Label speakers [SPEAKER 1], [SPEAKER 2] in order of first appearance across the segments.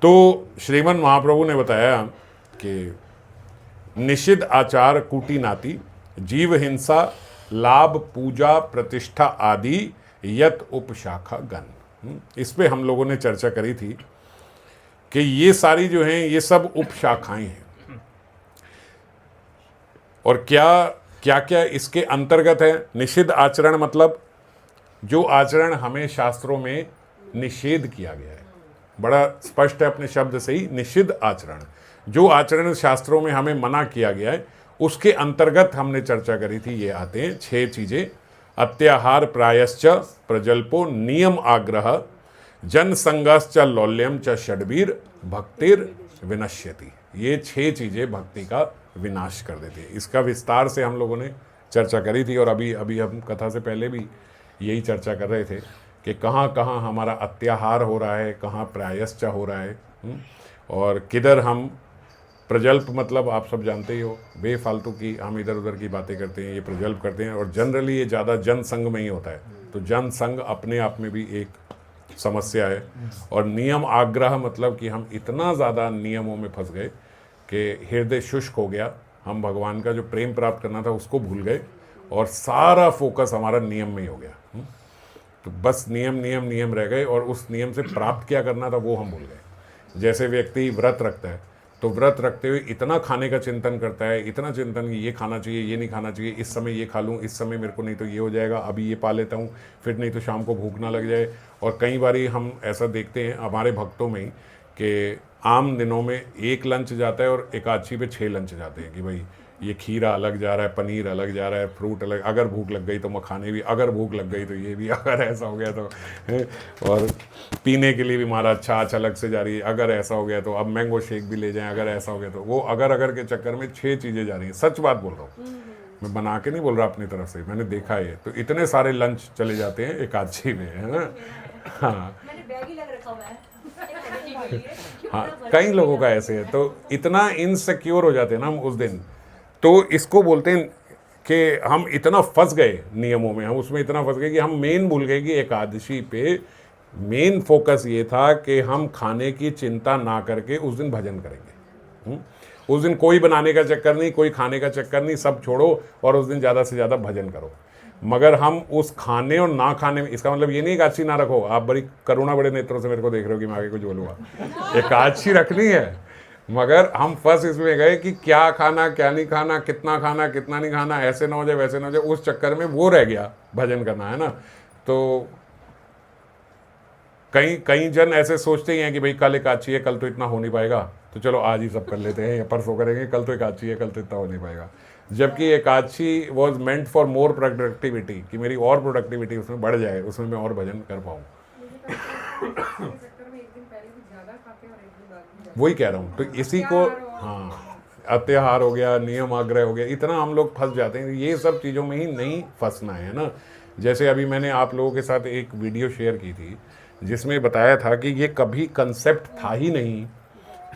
[SPEAKER 1] तो श्रीमन महाप्रभु ने बताया कि निषिद्ध आचार कूटी नाती, जीव हिंसा, लाभ पूजा प्रतिष्ठा आदि यत उपशाखा गण। इस पे हम लोगों ने चर्चा करी थी कि ये सारी जो हैं ये सब उपशाखाएं हैं, और क्या क्या क्या इसके अंतर्गत है। निषिद्ध आचरण मतलब जो आचरण हमें शास्त्रों में निषेध किया गया है, बड़ा स्पष्ट है अपने शब्द से ही, निषिद्ध आचरण, जो आचरण शास्त्रों में हमें मना किया गया है उसके अंतर्गत हमने चर्चा करी थी। ये आते हैं 6 चीजें: अत्याहार प्रायश्च प्रजल्पो नियम आग्रह जन संगश्च लौल्यम च षड्वीर भक्तिर विनश्यति। ये 6 चीजें भक्ति का विनाश कर देती है। इसका विस्तार से हम लोगों ने चर्चा करी थी, और अभी अभी हम कथा से पहले भी यही चर्चा कर रहे थे कि कहाँ कहाँ हमारा अत्याहार हो रहा है, कहाँ प्रायश्च हो रहा है, और किधर हम प्रजल्प, मतलब आप सब जानते ही हो, बेफालतू की हम इधर उधर की बातें करते हैं, ये प्रजल्प करते हैं, और जनरली ये ज़्यादा जनसंग में ही होता है। तो जनसंग अपने आप में भी एक समस्या है। और नियम आग्रह मतलब कि हम इतना ज़्यादा नियमों में फंस गए कि हृदय शुष्क हो गया, हम भगवान का जो प्रेम प्राप्त करना था उसको भूल गए, और सारा फोकस हमारा नियम में ही हो गया। तो बस नियम नियम नियम रह गए, और उस नियम से प्राप्त क्या करना था वो हम भूल गए। जैसे व्यक्ति व्रत रखता है, तो व्रत रखते हुए इतना खाने का चिंतन करता है, इतना चिंतन कि ये खाना चाहिए, ये नहीं खाना चाहिए, इस समय ये खा लूँ, इस समय मेरे को नहीं तो ये हो जाएगा, अभी ये पा लेता हूँ, फिर नहीं तो शाम को भूख ना लग जाए। और कई बारी हम ऐसा देखते हैं हमारे भक्तों में ही कि आम दिनों में एक लंच जाता है और एकादशी पे 6 लंच जाते हैं कि भाई ये खीरा अलग जा रहा है, पनीर अलग जा रहा है, फ्रूट अलग, अगर भूख लग गई तो मखाने भी, अगर भूख लग गई तो ये भी, अगर ऐसा हो गया तो और पीने के लिए भी महाराज छाछ अलग से जा रही है, अगर ऐसा हो गया तो अब मैंगो शेक भी ले जाएं, अगर ऐसा हो गया तो वो, अगर के चक्कर में 6 चीज़ें जा रही हैं। सच बात बोल रहा हूँ, मैं बना के नहीं बोल रहा अपनी तरफ से, मैंने देखा है। तो इतने सारे लंच चले जाते हैं एकादशी में, है ना। हाँ हाँ, कई लोगों का ऐसे है, तो इतना इनसिक्योर हो जाते हैं ना हम उस दिन। तो इसको बोलते हैं कि हम इतना फंस गए नियमों में, हम उसमें इतना फंस गए कि हम मेन भूल गए कि एकादशी पे मेन फोकस ये था कि हम खाने की चिंता ना करके उस दिन भजन करेंगे। उस दिन कोई बनाने का चक्कर नहीं, कोई खाने का चक्कर नहीं, सब छोड़ो और उस दिन ज़्यादा से ज़्यादा भजन करो। मगर हम उस खाने और ना खाने में, इसका मतलब ये नहीं एकादशी ना रखो, आप बड़ी करुणा बड़े नेत्रों से मेरे को देख रहे हो कि मैं आगे कुछ बोलूँगा, एकादशी रखनी है, मगर हम फंस इसमें गए कि क्या खाना क्या नहीं खाना, कितना खाना कितना नहीं खाना, ऐसे ना हो जाए वैसे ना हो जाए, उस चक्कर में वो रह गया भजन करना, है ना। तो कई जन ऐसे सोचते ही हैं कि भाई कल एकादशी है, कल तो इतना हो नहीं पाएगा, तो चलो आज ही सब कर लेते हैं, या परसों करेंगे, कल तो एकादशी है, कल तो इतना हो नहीं पाएगा। जबकि Ekadashi was meant for more productivity, कि मेरी और प्रोडक्टिविटी उसमें बढ़ जाए, उसमें मैं और भजन कर पाऊँ। वही कह रहा हूँ, तो इसी को, हाँ, अत्याहार हो गया, नियम आग्रह हो गया, इतना हम लोग फंस जाते हैं। ये सब चीज़ों में ही नहीं फंसना है ना। जैसे अभी मैंने आप लोगों के साथ एक वीडियो शेयर की थी जिसमें बताया था कि ये कभी कंसेप्ट था ही नहीं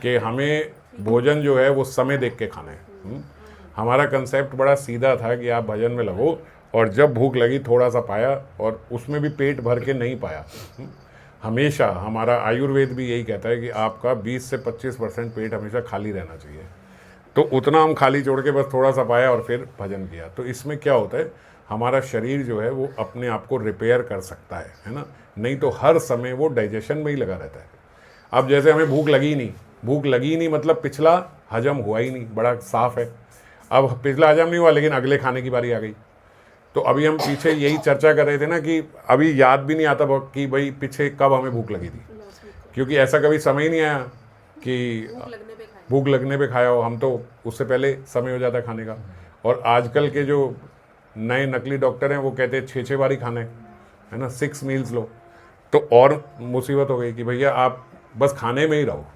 [SPEAKER 1] कि हमें भोजन जो है वो समय देख के खाना है। हमारा कंसेप्ट बड़ा सीधा था कि आप भजन में लगो, और जब भूख लगी थोड़ा सा पाया, और उसमें भी पेट भर के नहीं पाया। हमेशा हमारा आयुर्वेद भी यही कहता है कि आपका 20 से 25% पेट हमेशा खाली रहना चाहिए। तो उतना हम खाली छोड़ के बस थोड़ा सा पाया और फिर भजन किया। तो इसमें क्या होता है, हमारा शरीर जो है वो अपने आप को रिपेयर कर सकता है ना। नहीं तो हर समय वो डाइजेशन में ही लगा रहता है। अब जैसे हमें भूख लगी ही नहीं मतलब पिछला हजम हुआ ही नहीं, बड़ा साफ है। अब पिछला हजम नहीं हुआ लेकिन अगले खाने की बारी आ गई। तो अभी हम पीछे यही चर्चा कर रहे थे ना कि अभी याद भी नहीं आता कि भाई पीछे कब हमें भूख लगी थी, क्योंकि ऐसा कभी समय ही नहीं आया कि भूख लगने पे खाया हो। हम तो उससे पहले समय हो जाता है खाने का। और आजकल के जो नए नकली डॉक्टर हैं वो कहते हैं 6 बार ही खाना है ना, 6 मील्स लो। तो और मुसीबत हो गई कि भैया आप बस खाने में ही रहो।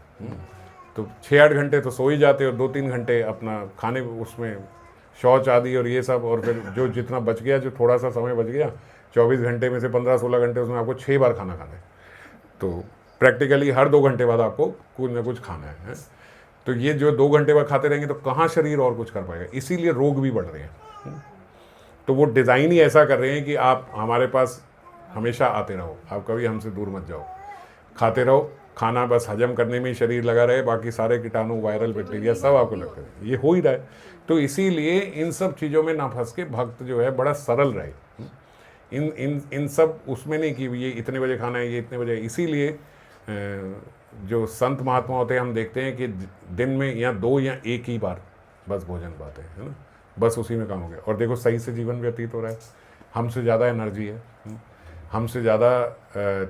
[SPEAKER 1] तो 6-8 घंटे तो सो ही जाते हो, 2-3 घंटे अपना खाने उसमें शौच आदि और ये सब, और फिर जो जितना बच गया, जो थोड़ा सा समय बच गया, 24 घंटे में से 15-16 घंटे उसमें आपको 6 बार खाना है। तो प्रैक्टिकली हर 2 घंटे बाद आपको कुछ ना कुछ खाना है। तो ये जो 2 घंटे बाद खाते रहेंगे तो कहाँ शरीर और कुछ कर पाएगा, इसीलिए रोग भी बढ़ रहे हैं। तो वो डिज़ाइन ही ऐसा कर रहे हैं कि आप हमारे पास हमेशा आते रहो, आप कभी हमसे दूर मत जाओ, खाते रहो, खाना बस हजम करने में ही शरीर लगा रहे, बाकी सारे कीटाणु, वायरल बैक्टीरिया सब आपको लगते हैं, ये हो ही रहा है। तो इसीलिए इन सब चीज़ों में ना फंस के भक्त जो है बड़ा सरल रहे। इन सब उसमें नहीं कि ये इतने बजे खाना है, ये इतने बजे। इसीलिए जो संत महात्मा होते हैं, हम देखते हैं कि दिन में या 2 या 1 ही बार बस भोजन पाते हैं, है ना, बस उसी में काम हो गया। और देखो सही से जीवन व्यतीत हो रहा है, हमसे ज़्यादा एनर्जी है, हमसे ज़्यादा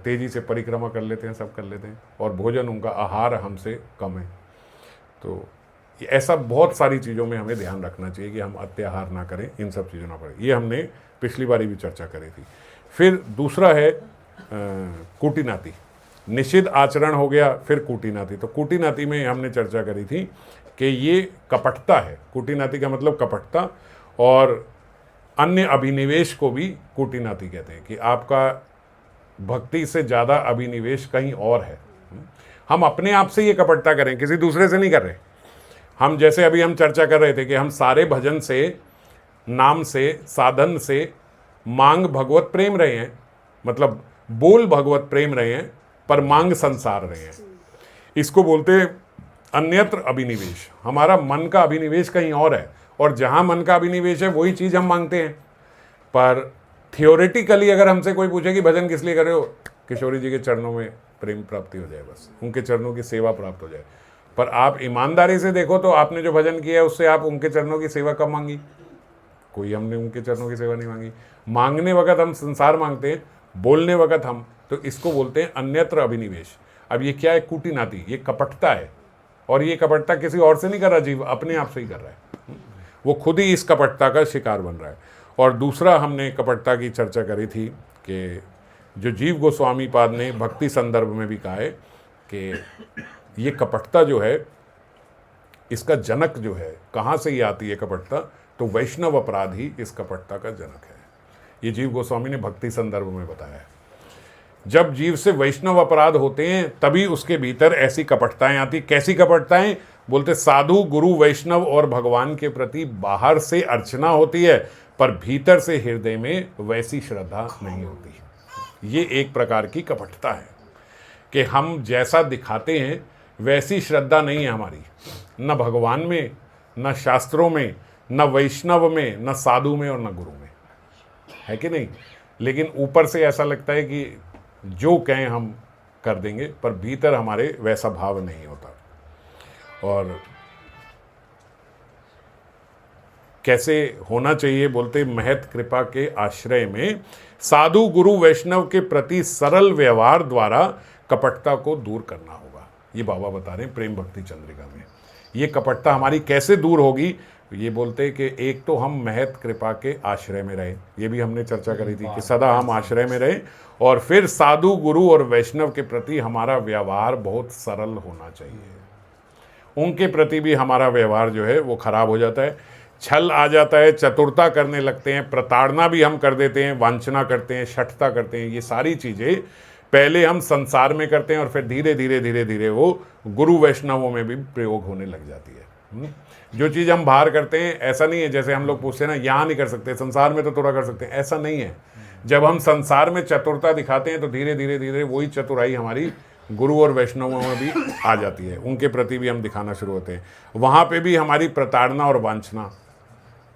[SPEAKER 1] तेज़ी से परिक्रमा कर लेते हैं, सब कर लेते हैं, और भोजन उनका आहार हमसे कम है। तो ऐसा बहुत सारी चीज़ों में हमें ध्यान रखना चाहिए कि हम अत्याहार ना करें, इन सब चीज़ों ना पड़े। ये हमने पिछली बारी भी चर्चा करी थी। फिर दूसरा है कूटिनाति, निषिद्ध आचरण हो गया, फिर कूटिनाति। तो कूटिनाति में हमने चर्चा करी थी कि ये कपटता है। कूटिनाति का मतलब कपटता, और अन्य अभिनिवेश को भी कूटिनाति कहते हैं, कि आपका भक्ति से ज़्यादा अभिनिवेश कहीं और है। हम अपने आप से ये कपटता करें, किसी दूसरे से नहीं कर रहे। हम जैसे अभी हम चर्चा कर रहे थे कि हम सारे भजन से, नाम से, साधन से मांग भगवत प्रेम रहे हैं, मतलब बोल भगवत प्रेम रहे हैं, पर मांग संसार रहे हैं। इसको बोलते हैं अन्यत्र अभिनिवेश। हमारा मन का अभिनिवेश कहीं और है, और जहाँ मन का अभिनिवेश है वही चीज़ हम मांगते हैं। पर थियोरेटिकली अगर हमसे कोई पूछे कि भजन किस लिए कर रहे हो, किशोरी जी के चरणों में प्रेम प्राप्ति हो जाए, बस उनके चरणों की सेवा प्राप्त हो जाए। पर आप ईमानदारी से देखो तो आपने जो भजन किया है उससे आप उनके चरणों की सेवा कब मांगी? कोई हमने उनके चरणों की सेवा नहीं मांगी। मांगने वक्त हम संसार मांगते हैं, बोलने वक्त हम, तो इसको बोलते हैं अन्यत्र अभिनिवेश। अब ये क्या है? कूटिनाति, ये कपटता है। और ये कपटता किसी और से नहीं कर रहा जीव, अपने आप से ही कर रहा है। वो खुद ही इस कपटता का शिकार बन रहा है। और दूसरा हमने कपटता की चर्चा करी थी कि जो जीव गोस्वामी पाद ने भक्ति संदर्भ में भी कहा है कि ये कपटता जो है, इसका जनक जो है, कहाँ से ये आती है कपटता? तो वैष्णव अपराध ही इस कपटता का जनक है। ये जीव गोस्वामी ने भक्ति संदर्भ में बताया है। जब जीव से वैष्णव अपराध होते हैं तभी उसके भीतर ऐसी कपटताएं आती। कैसी कपटताएं? बोलते साधु, गुरु, वैष्णव और भगवान के प्रति बाहर से अर्चना होती है, पर भीतर से हृदय में वैसी श्रद्धा नहीं होती। ये एक प्रकार की कपटता है कि हम जैसा दिखाते हैं वैसी श्रद्धा नहीं है हमारी, न भगवान में, न शास्त्रों में, न वैष्णव में, न साधु में और न गुरु में, है कि नहीं? लेकिन ऊपर से ऐसा लगता है कि जो कहें हम कर देंगे, पर भीतर हमारे वैसा भाव नहीं होता। और कैसे होना चाहिए? बोलते महत कृपा के आश्रय में साधु, गुरु, वैष्णव के प्रति सरल व्यवहार द्वारा कपटता को दूर करना होगा। ये बाबा बता रहे हैं प्रेम भक्ति चंद्रिका में। ये कपटता हमारी कैसे दूर होगी? ये बोलते कि एक तो हम महत कृपा के आश्रय में रहें, ये भी हमने चर्चा करी थी कि सदा हम आश्रय में रहें। और फिर साधु, गुरु और वैष्णव के प्रति हमारा व्यवहार बहुत सरल होना चाहिए। उनके प्रति भी हमारा व्यवहार जो है वो खराब हो जाता है, छल आ जाता है, चतुरता करने लगते हैं, प्रताड़ना भी हम कर देते हैं, वांछना करते हैं, शठता करते हैं। ये सारी चीज़ें पहले हम संसार में करते हैं और फिर धीरे धीरे धीरे धीरे वो गुरु वैष्णवों में भी प्रयोग होने लग जाती है। जो चीज़ हम बाहर करते हैं, ऐसा नहीं है जैसे हम लोग पूछते हैं ना, यहाँ नहीं कर सकते, संसार में तो थोड़ा कर सकते हैं, ऐसा नहीं है। जब हम संसार में चतुरता दिखाते हैं तो धीरे धीरे धीरे वही चतुराई हमारी गुरु और वैष्णवों में भी आ जाती है, उनके प्रति भी हम दिखाना शुरू होते हैं। वहाँ पे भी हमारी प्रताड़ना और वांछना,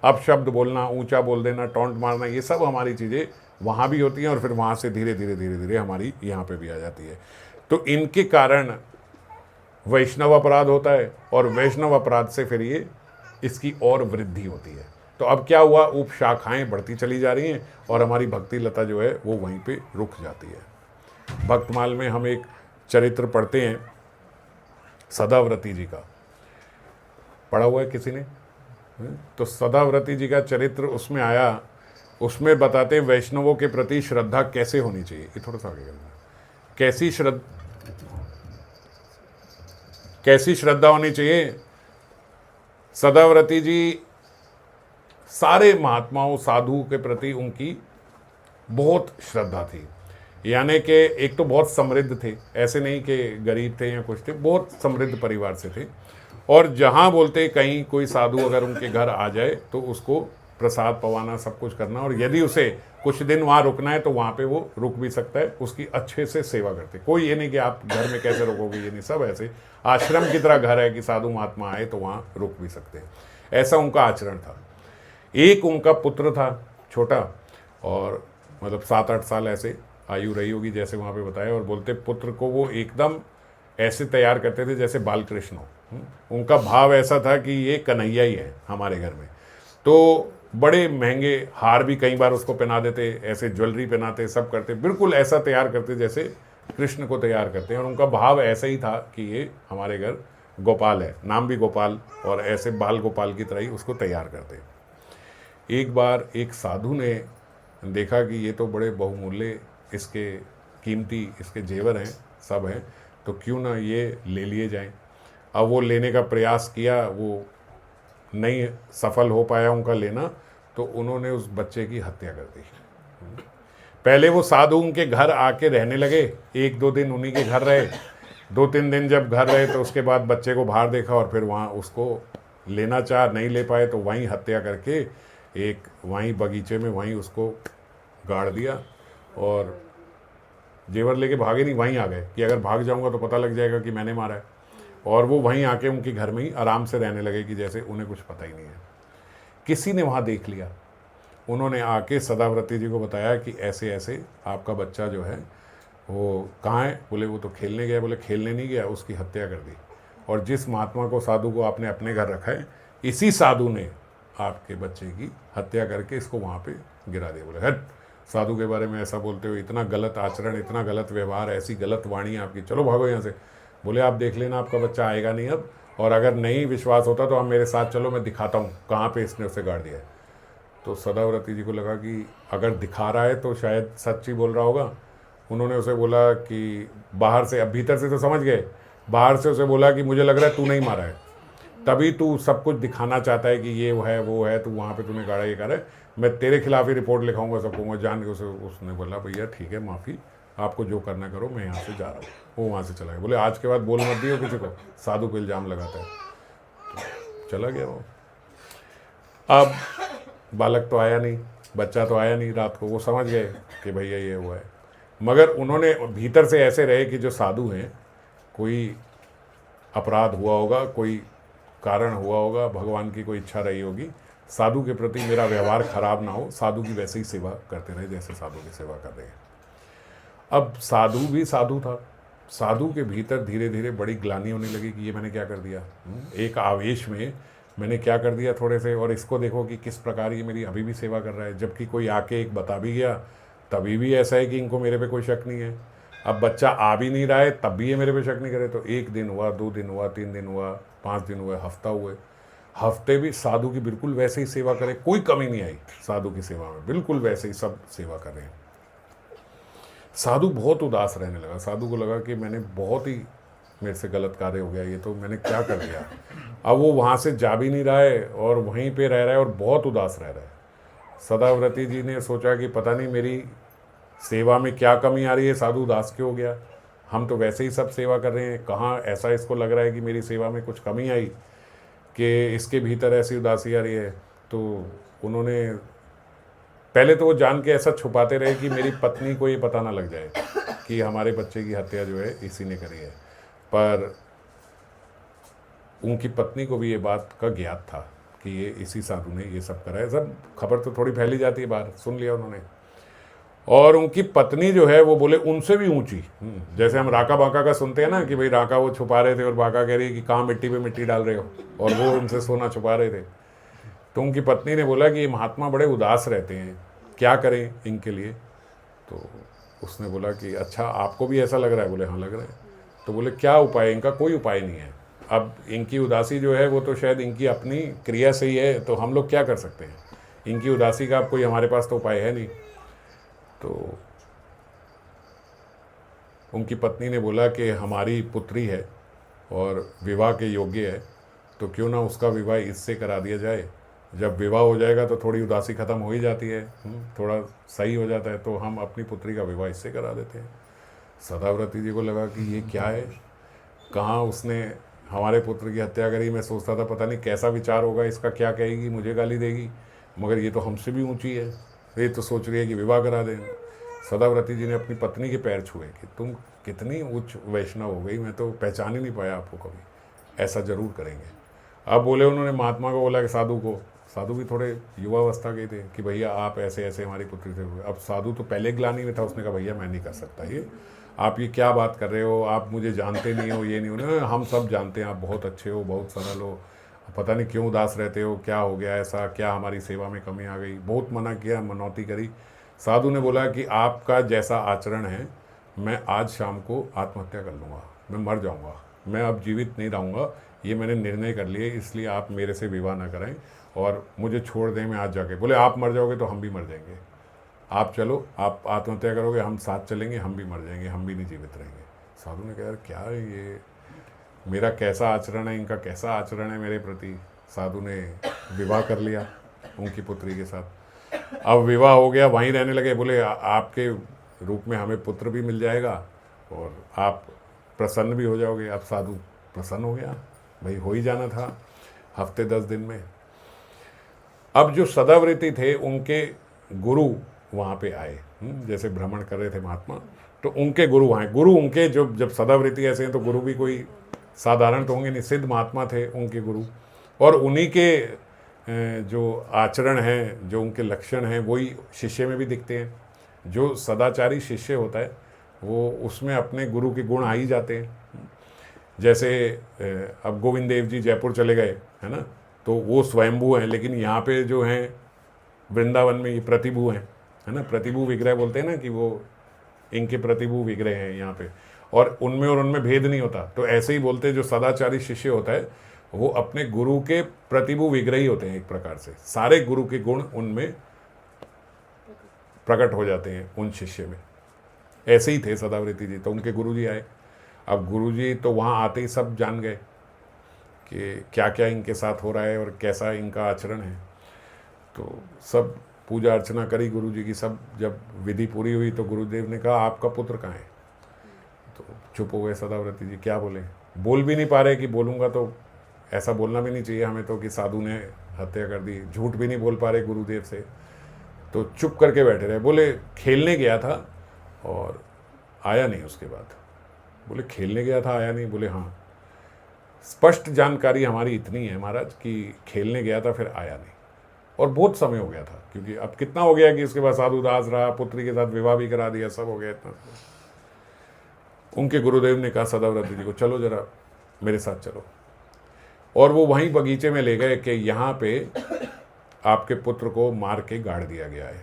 [SPEAKER 1] अपशब्द बोलना, ऊंचा बोल देना, टॉन्ट मारना, ये सब हमारी चीज़ें वहाँ भी होती हैं और फिर वहाँ से धीरे धीरे धीरे धीरे हमारी यहाँ पे भी आ जाती है। तो इनके कारण वैष्णव अपराध होता है और वैष्णव अपराध से फिर ये इसकी और वृद्धि होती है। तो अब क्या हुआ? उपशाखाएं बढ़ती चली जा रही हैं और हमारी भक्ति लता जो है वो वहीं पे रुक जाती है। भक्तमाल में हम एक चरित्र पढ़ते हैं सदाव्रती जी का, पढ़ा हुआ है किसी ने? तो सदाव्रती जी का चरित्र उसमें आया, उसमें बताते हैं वैष्णवों के प्रति श्रद्धा कैसे होनी चाहिए। ये थोड़ा सा आगे करना, कैसी श्रद्धा होनी चाहिए। सदाव्रती जी सारे महात्माओं, साधु के प्रति उनकी बहुत श्रद्धा थी। यानी कि एक तो बहुत समृद्ध थे, ऐसे नहीं कि गरीब थे या कुछ थे, बहुत समृद्ध परिवार से थे। और जहाँ बोलते कहीं कोई साधु अगर उनके घर आ जाए तो उसको प्रसाद पवाना, सब कुछ करना, और यदि उसे कुछ दिन वहाँ रुकना है तो वहाँ पे वो रुक भी सकता है, उसकी अच्छे से सेवा करते। कोई ये नहीं कि आप घर में कैसे रुकोगे, ये नहीं, सब ऐसे आश्रम की तरह घर है कि साधु महात्मा आए तो वहाँ रुक भी सकते हैं। ऐसा उनका आचरण था। एक उनका पुत्र था छोटा, और मतलब 7-8 साल ऐसे आयु रही होगी जैसे वहाँ पे बताया, और बोलते पुत्र को वो एकदम ऐसे तैयार करते थे जैसे बाल कृष्ण हो। उनका भाव ऐसा था कि ये कन्हैया ही है हमारे घर में। तो बड़े महंगे हार भी कई बार उसको पहना देते, ऐसे ज्वेलरी पहनाते, सब करते, बिल्कुल ऐसा तैयार करते जैसे कृष्ण को तैयार करते हैं। और उनका भाव ऐसा ही था कि ये हमारे घर गोपाल है, नाम भी गोपाल, और ऐसे बाल गोपाल की तरह ही उसको तैयार करते। एक बार एक साधु ने देखा कि ये तो बड़े बहुमूल्य इसके कीमती इसके जेवर हैं, सब हैं, तो क्यों ना ये ले लिए जाएं। अब वो लेने का प्रयास किया, वो नहीं सफल हो पाया उनका लेना, तो उन्होंने उस बच्चे की हत्या कर दी। पहले वो साधु उनके घर आके रहने लगे, 1-2 दिन उन्हीं के घर रहे, 2-3 दिन जब घर रहे तो उसके बाद बच्चे को बाहर देखा, और फिर वहाँ उसको लेना चाह, नहीं ले पाए, तो वहीं हत्या करके एक वहीं बगीचे में वहीं उसको गाड़ दिया, और जेवर लेके भागे नहीं, वहीं आ गए कि अगर भाग जाऊंगा तो पता लग जाएगा कि मैंने मारा है। और वो वहीं आके उनके घर में ही आराम से रहने लगे कि जैसे उन्हें कुछ पता ही नहीं है। किसी ने वहाँ देख लिया, उन्होंने आके सदाव्रती जी को बताया कि ऐसे ऐसे आपका बच्चा जो है वो कहाँ है। बोले वो तो खेलने गया। बोले खेलने नहीं गया, उसकी हत्या कर दी। और जिस महात्मा को, साधु को आपने अपने घर रखा है, इसी साधु ने आपके बच्चे की हत्या करके इसको वहाँ पे गिरा दिया। बोले हट, साधु के बारे में ऐसा बोलते हो, इतना गलत आचरण, इतना गलत व्यवहार, ऐसी गलत वाणी आपकी, चलो भागो यहाँ से। बोले आप देख लेना, आपका बच्चा आएगा नहीं अब, और अगर नहीं विश्वास होता तो आप मेरे साथ चलो, मैं दिखाता हूँ कहाँ पे इसने उसे गाड़ दिया है। तो सदाव्रती जी को लगा कि अगर दिखा रहा है तो शायद सच ही बोल रहा होगा। उन्होंने उसे बोला कि बाहर से, अब भीतर से तो समझ गए, बाहर से उसे बोला कि मुझे लग रहा है तू नहीं मारा है, तभी तू सब कुछ दिखाना चाहता है कि ये है वो है, तू वहाँ पे तूने गाड़ा ये कर है, मैं तेरे खिलाफ ही रिपोर्ट लिखाऊंगा सबको। मैं जान के उसने बोला भैया ठीक है, माफ़ी, आपको जो करना करो, मैं यहाँ से जा रहा हूँ। वो वहाँ से चला गया। बोले आज के बाद बोल मत दियो किसी को, साधु पे इल्ज़ाम लगाता है। तो चला गया वो। अब बालक तो आया नहीं, बच्चा तो आया नहीं रात को, वो समझ गए कि भैया ये हुआ है। मगर उन्होंने भीतर से ऐसे रहे कि जो साधु हैं, कोई अपराध हुआ होगा, कोई कारण हुआ होगा, भगवान की कोई इच्छा रही होगी, साधु के प्रति मेरा व्यवहार खराब ना हो, साधु की वैसे ही सेवा करते रहे जैसे साधु की सेवा कर रहे हैं। अब साधु भी साधु था, साधु के भीतर धीरे धीरे बड़ी ग्लानि होने लगी कि ये मैंने क्या कर दिया, एक आवेश में मैंने क्या कर दिया थोड़े से, और इसको देखो कि किस प्रकार ये मेरी अभी भी सेवा कर रहा है, जबकि कोई आके एक बता भी गया तभी भी ऐसा है कि इनको मेरे पे कोई शक नहीं है। अब बच्चा आ भी नहीं रहा है तब भी ये मेरे पे शक नहीं करे। तो 1 दिन हुआ, 2 दिन हुआ, 3 दिन हुआ, 5 दिन हुए, हफ्ता हुए, हफ्ते भी साधु की बिल्कुल वैसे ही सेवा करे, कोई कमी नहीं आई साधु की सेवा में, बिल्कुल वैसे ही सब सेवा कर रहे हैं। साधु बहुत उदास रहने लगा। साधु को लगा कि मैंने बहुत ही मेरे से गलत कार्य हो गया, ये तो मैंने क्या कर दिया। अब वो वहाँ से जा भी नहीं रहा है और वहीं पे रह रहा है और बहुत उदास रह रहा है। सदाव्रती जी ने सोचा कि पता नहीं मेरी सेवा में क्या कमी आ रही है, साधु उदास क्यों हो गया, हम तो वैसे ही सब सेवा कर रहे हैं, कहाँ ऐसा इसको लग रहा है कि मेरी सेवा में कुछ कमी आई कि इसके भीतर ऐसी उदासी आ रही है। तो उन्होंने पहले तो वो जान के ऐसा छुपाते रहे कि मेरी पत्नी को ये पता ना लग जाए कि हमारे बच्चे की हत्या जो है इसी ने करी है। पर उनकी पत्नी को भी ये बात का ज्ञात था कि ये इसी साधु ने ये सब करा है। सब खबर तो थोड़ी फैली जाती है बाहर, सुन लिया उन्होंने। और उनकी पत्नी जो है वो बोले उनसे भी ऊंची, जैसे हम राका बाका का सुनते हैं ना कि भाई राका वो छुपा रहे थे और बाका कह रही कि कहाँ मिट्टी पे मिट्टी डाल रहे हो, और वो उनसे सोना छुपा रहे थे। तो उनकी पत्नी ने बोला कि ये महात्मा बड़े उदास रहते हैं, क्या करें इनके लिए। तो उसने बोला कि अच्छा आपको भी ऐसा लग रहा है। बोले हाँ लग रहा है। तो बोले क्या उपाय, इनका कोई उपाय नहीं है। अब इनकी उदासी जो है वो तो शायद इनकी अपनी क्रिया से ही है, तो हम लोग क्या कर सकते हैं, इनकी उदासी का अब कोई हमारे पास तो उपाय है नहीं। तो उनकी पत्नी ने बोला कि हमारी पुत्री है और विवाह के योग्य है, तो क्यों ना उसका विवाह इससे करा दिया जाए। जब विवाह हो जाएगा तो थोड़ी उदासी ख़त्म हो ही जाती है, थोड़ा सही हो जाता है, तो हम अपनी पुत्री का विवाह इससे करा देते हैं। सदाव्रती जी को लगा कि ये क्या है, कहाँ उसने हमारे पुत्र की हत्या करी। मैं सोचता था पता नहीं कैसा विचार होगा इसका, क्या कहेगी, मुझे गाली देगी मगर ये तो हमसे भी ऊंची है, ये तो सोच रही है कि विवाह करा दें। सदाव्रती जी ने अपनी पत्नी के पैर छुए कि तुम कितनी उच्च वैष्णव हो गई, मैं तो पहचान ही नहीं पाया आपको कभी, ऐसा जरूर करेंगे। अब बोले उन्होंने महात्मा को बोला कि साधु को, साधु भी थोड़े युवावस्था के थे कि भैया आप ऐसे ऐसे हमारी पुत्री से हुए। अब साधु तो पहले ग्लानि में था, उसने कहा भैया मैं नहीं कर सकता ये, आप ये क्या बात कर रहे हो, आप मुझे जानते नहीं हो, ये नहीं हो। हम सब जानते हैं आप बहुत अच्छे हो, बहुत सरल हो, पता नहीं क्यों उदास रहते हो, क्या हो गया ऐसा, क्या हमारी सेवा में कमी आ गई। बहुत मना किया, मनौती करी। साधु ने बोला कि आपका जैसा आचरण है, मैं आज शाम को आत्महत्या कर लूँगा, मैं मर जाऊँगा, मैं अब जीवित नहीं रहूँगा, ये मैंने निर्णय कर लिए, इसलिए आप मेरे से विवाह ना करें और मुझे छोड़ दें, मैं आज जाके। बोले आप मर जाओगे तो हम भी मर जाएंगे, आप चलो, आप आत्महत्या करोगे, हम साथ चलेंगे, हम भी मर जाएंगे, हम भी नहीं जीवित रहेंगे। साधु ने कहा यार क्या है ये, मेरा कैसा आचरण है, इनका कैसा आचरण है मेरे प्रति। साधु ने विवाह कर लिया उनकी पुत्री के साथ। अब विवाह हो गया, वहीं रहने लगे। बोले आपके रूप में हमें पुत्र भी मिल जाएगा और आप प्रसन्न भी हो जाओगे। अब साधु प्रसन्न हो गया, भाई हो ही जाना था हफ्ते 10 दिन में। अब जो सदाव्रती थे उनके गुरु वहाँ पे आए, जैसे भ्रमण कर रहे थे महात्मा, तो उनके गुरु आए। गुरु उनके जो जब सदाव्रती ऐसे हैं तो गुरु भी कोई साधारण तो होंगे नहीं, सिद्ध महात्मा थे उनके गुरु। और उन्हीं के जो आचरण हैं, जो उनके लक्षण हैं, वही शिष्य में भी दिखते हैं। जो सदाचारी शिष्य होता है वो उसमें अपने गुरु के गुण आ ही जाते हैं। जैसे अब गोविंद देव जी जयपुर चले गए, है ना, तो वो स्वयंभू हैं, लेकिन यहाँ पे जो हैं वृंदावन में ये प्रतिभू हैं, है ना, प्रतिभू विग्रह बोलते हैं ना, कि वो इनके प्रतिभू विग्रह हैं यहाँ पे, और उनमें भेद नहीं होता। तो ऐसे ही बोलते हैं जो सदाचारी शिष्य होता है वो अपने गुरु के प्रतिभू विग्रही होते हैं, एक प्रकार से सारे गुरु के गुण उनमें प्रकट हो जाते हैं उन शिष्य में। ऐसे ही थे सदाव्रती जी, तो उनके गुरु जी आए। अब गुरु जी तो वहाँ आते ही सब जान गए कि क्या क्या इनके साथ हो रहा है और कैसा इनका आचरण है। तो सब पूजा अर्चना करी गुरु जी की। सब जब विधि पूरी हुई तो गुरुदेव ने कहा आपका पुत्र कहाँ है। तो चुप हो गए सदाव्रती जी, क्या बोले, बोल भी नहीं पा रहे कि बोलूँगा तो ऐसा बोलना भी नहीं चाहिए हमें तो कि साधु ने हत्या कर दी, झूठ भी नहीं बोल पा रहे गुरुदेव से, तो चुप करके बैठे रहे। बोले खेलने गया था और आया नहीं उसके बाद। बोले खेलने गया था आया नहीं। बोले हाँ, स्पष्ट जानकारी हमारी इतनी है महाराज कि खेलने गया था फिर आया नहीं, और बहुत समय हो गया था, क्योंकि अब कितना हो गया कि उसके बाद साधु दास रहा, पुत्री के साथ विवाह भी करा दिया, सब हो गया इतना। उनके गुरुदेव ने कहा सदाव्रती जी को चलो जरा मेरे साथ चलो, और वो वहीं बगीचे में ले गए कि यहाँ पे आपके पुत्र को मार के गाड़ दिया गया है,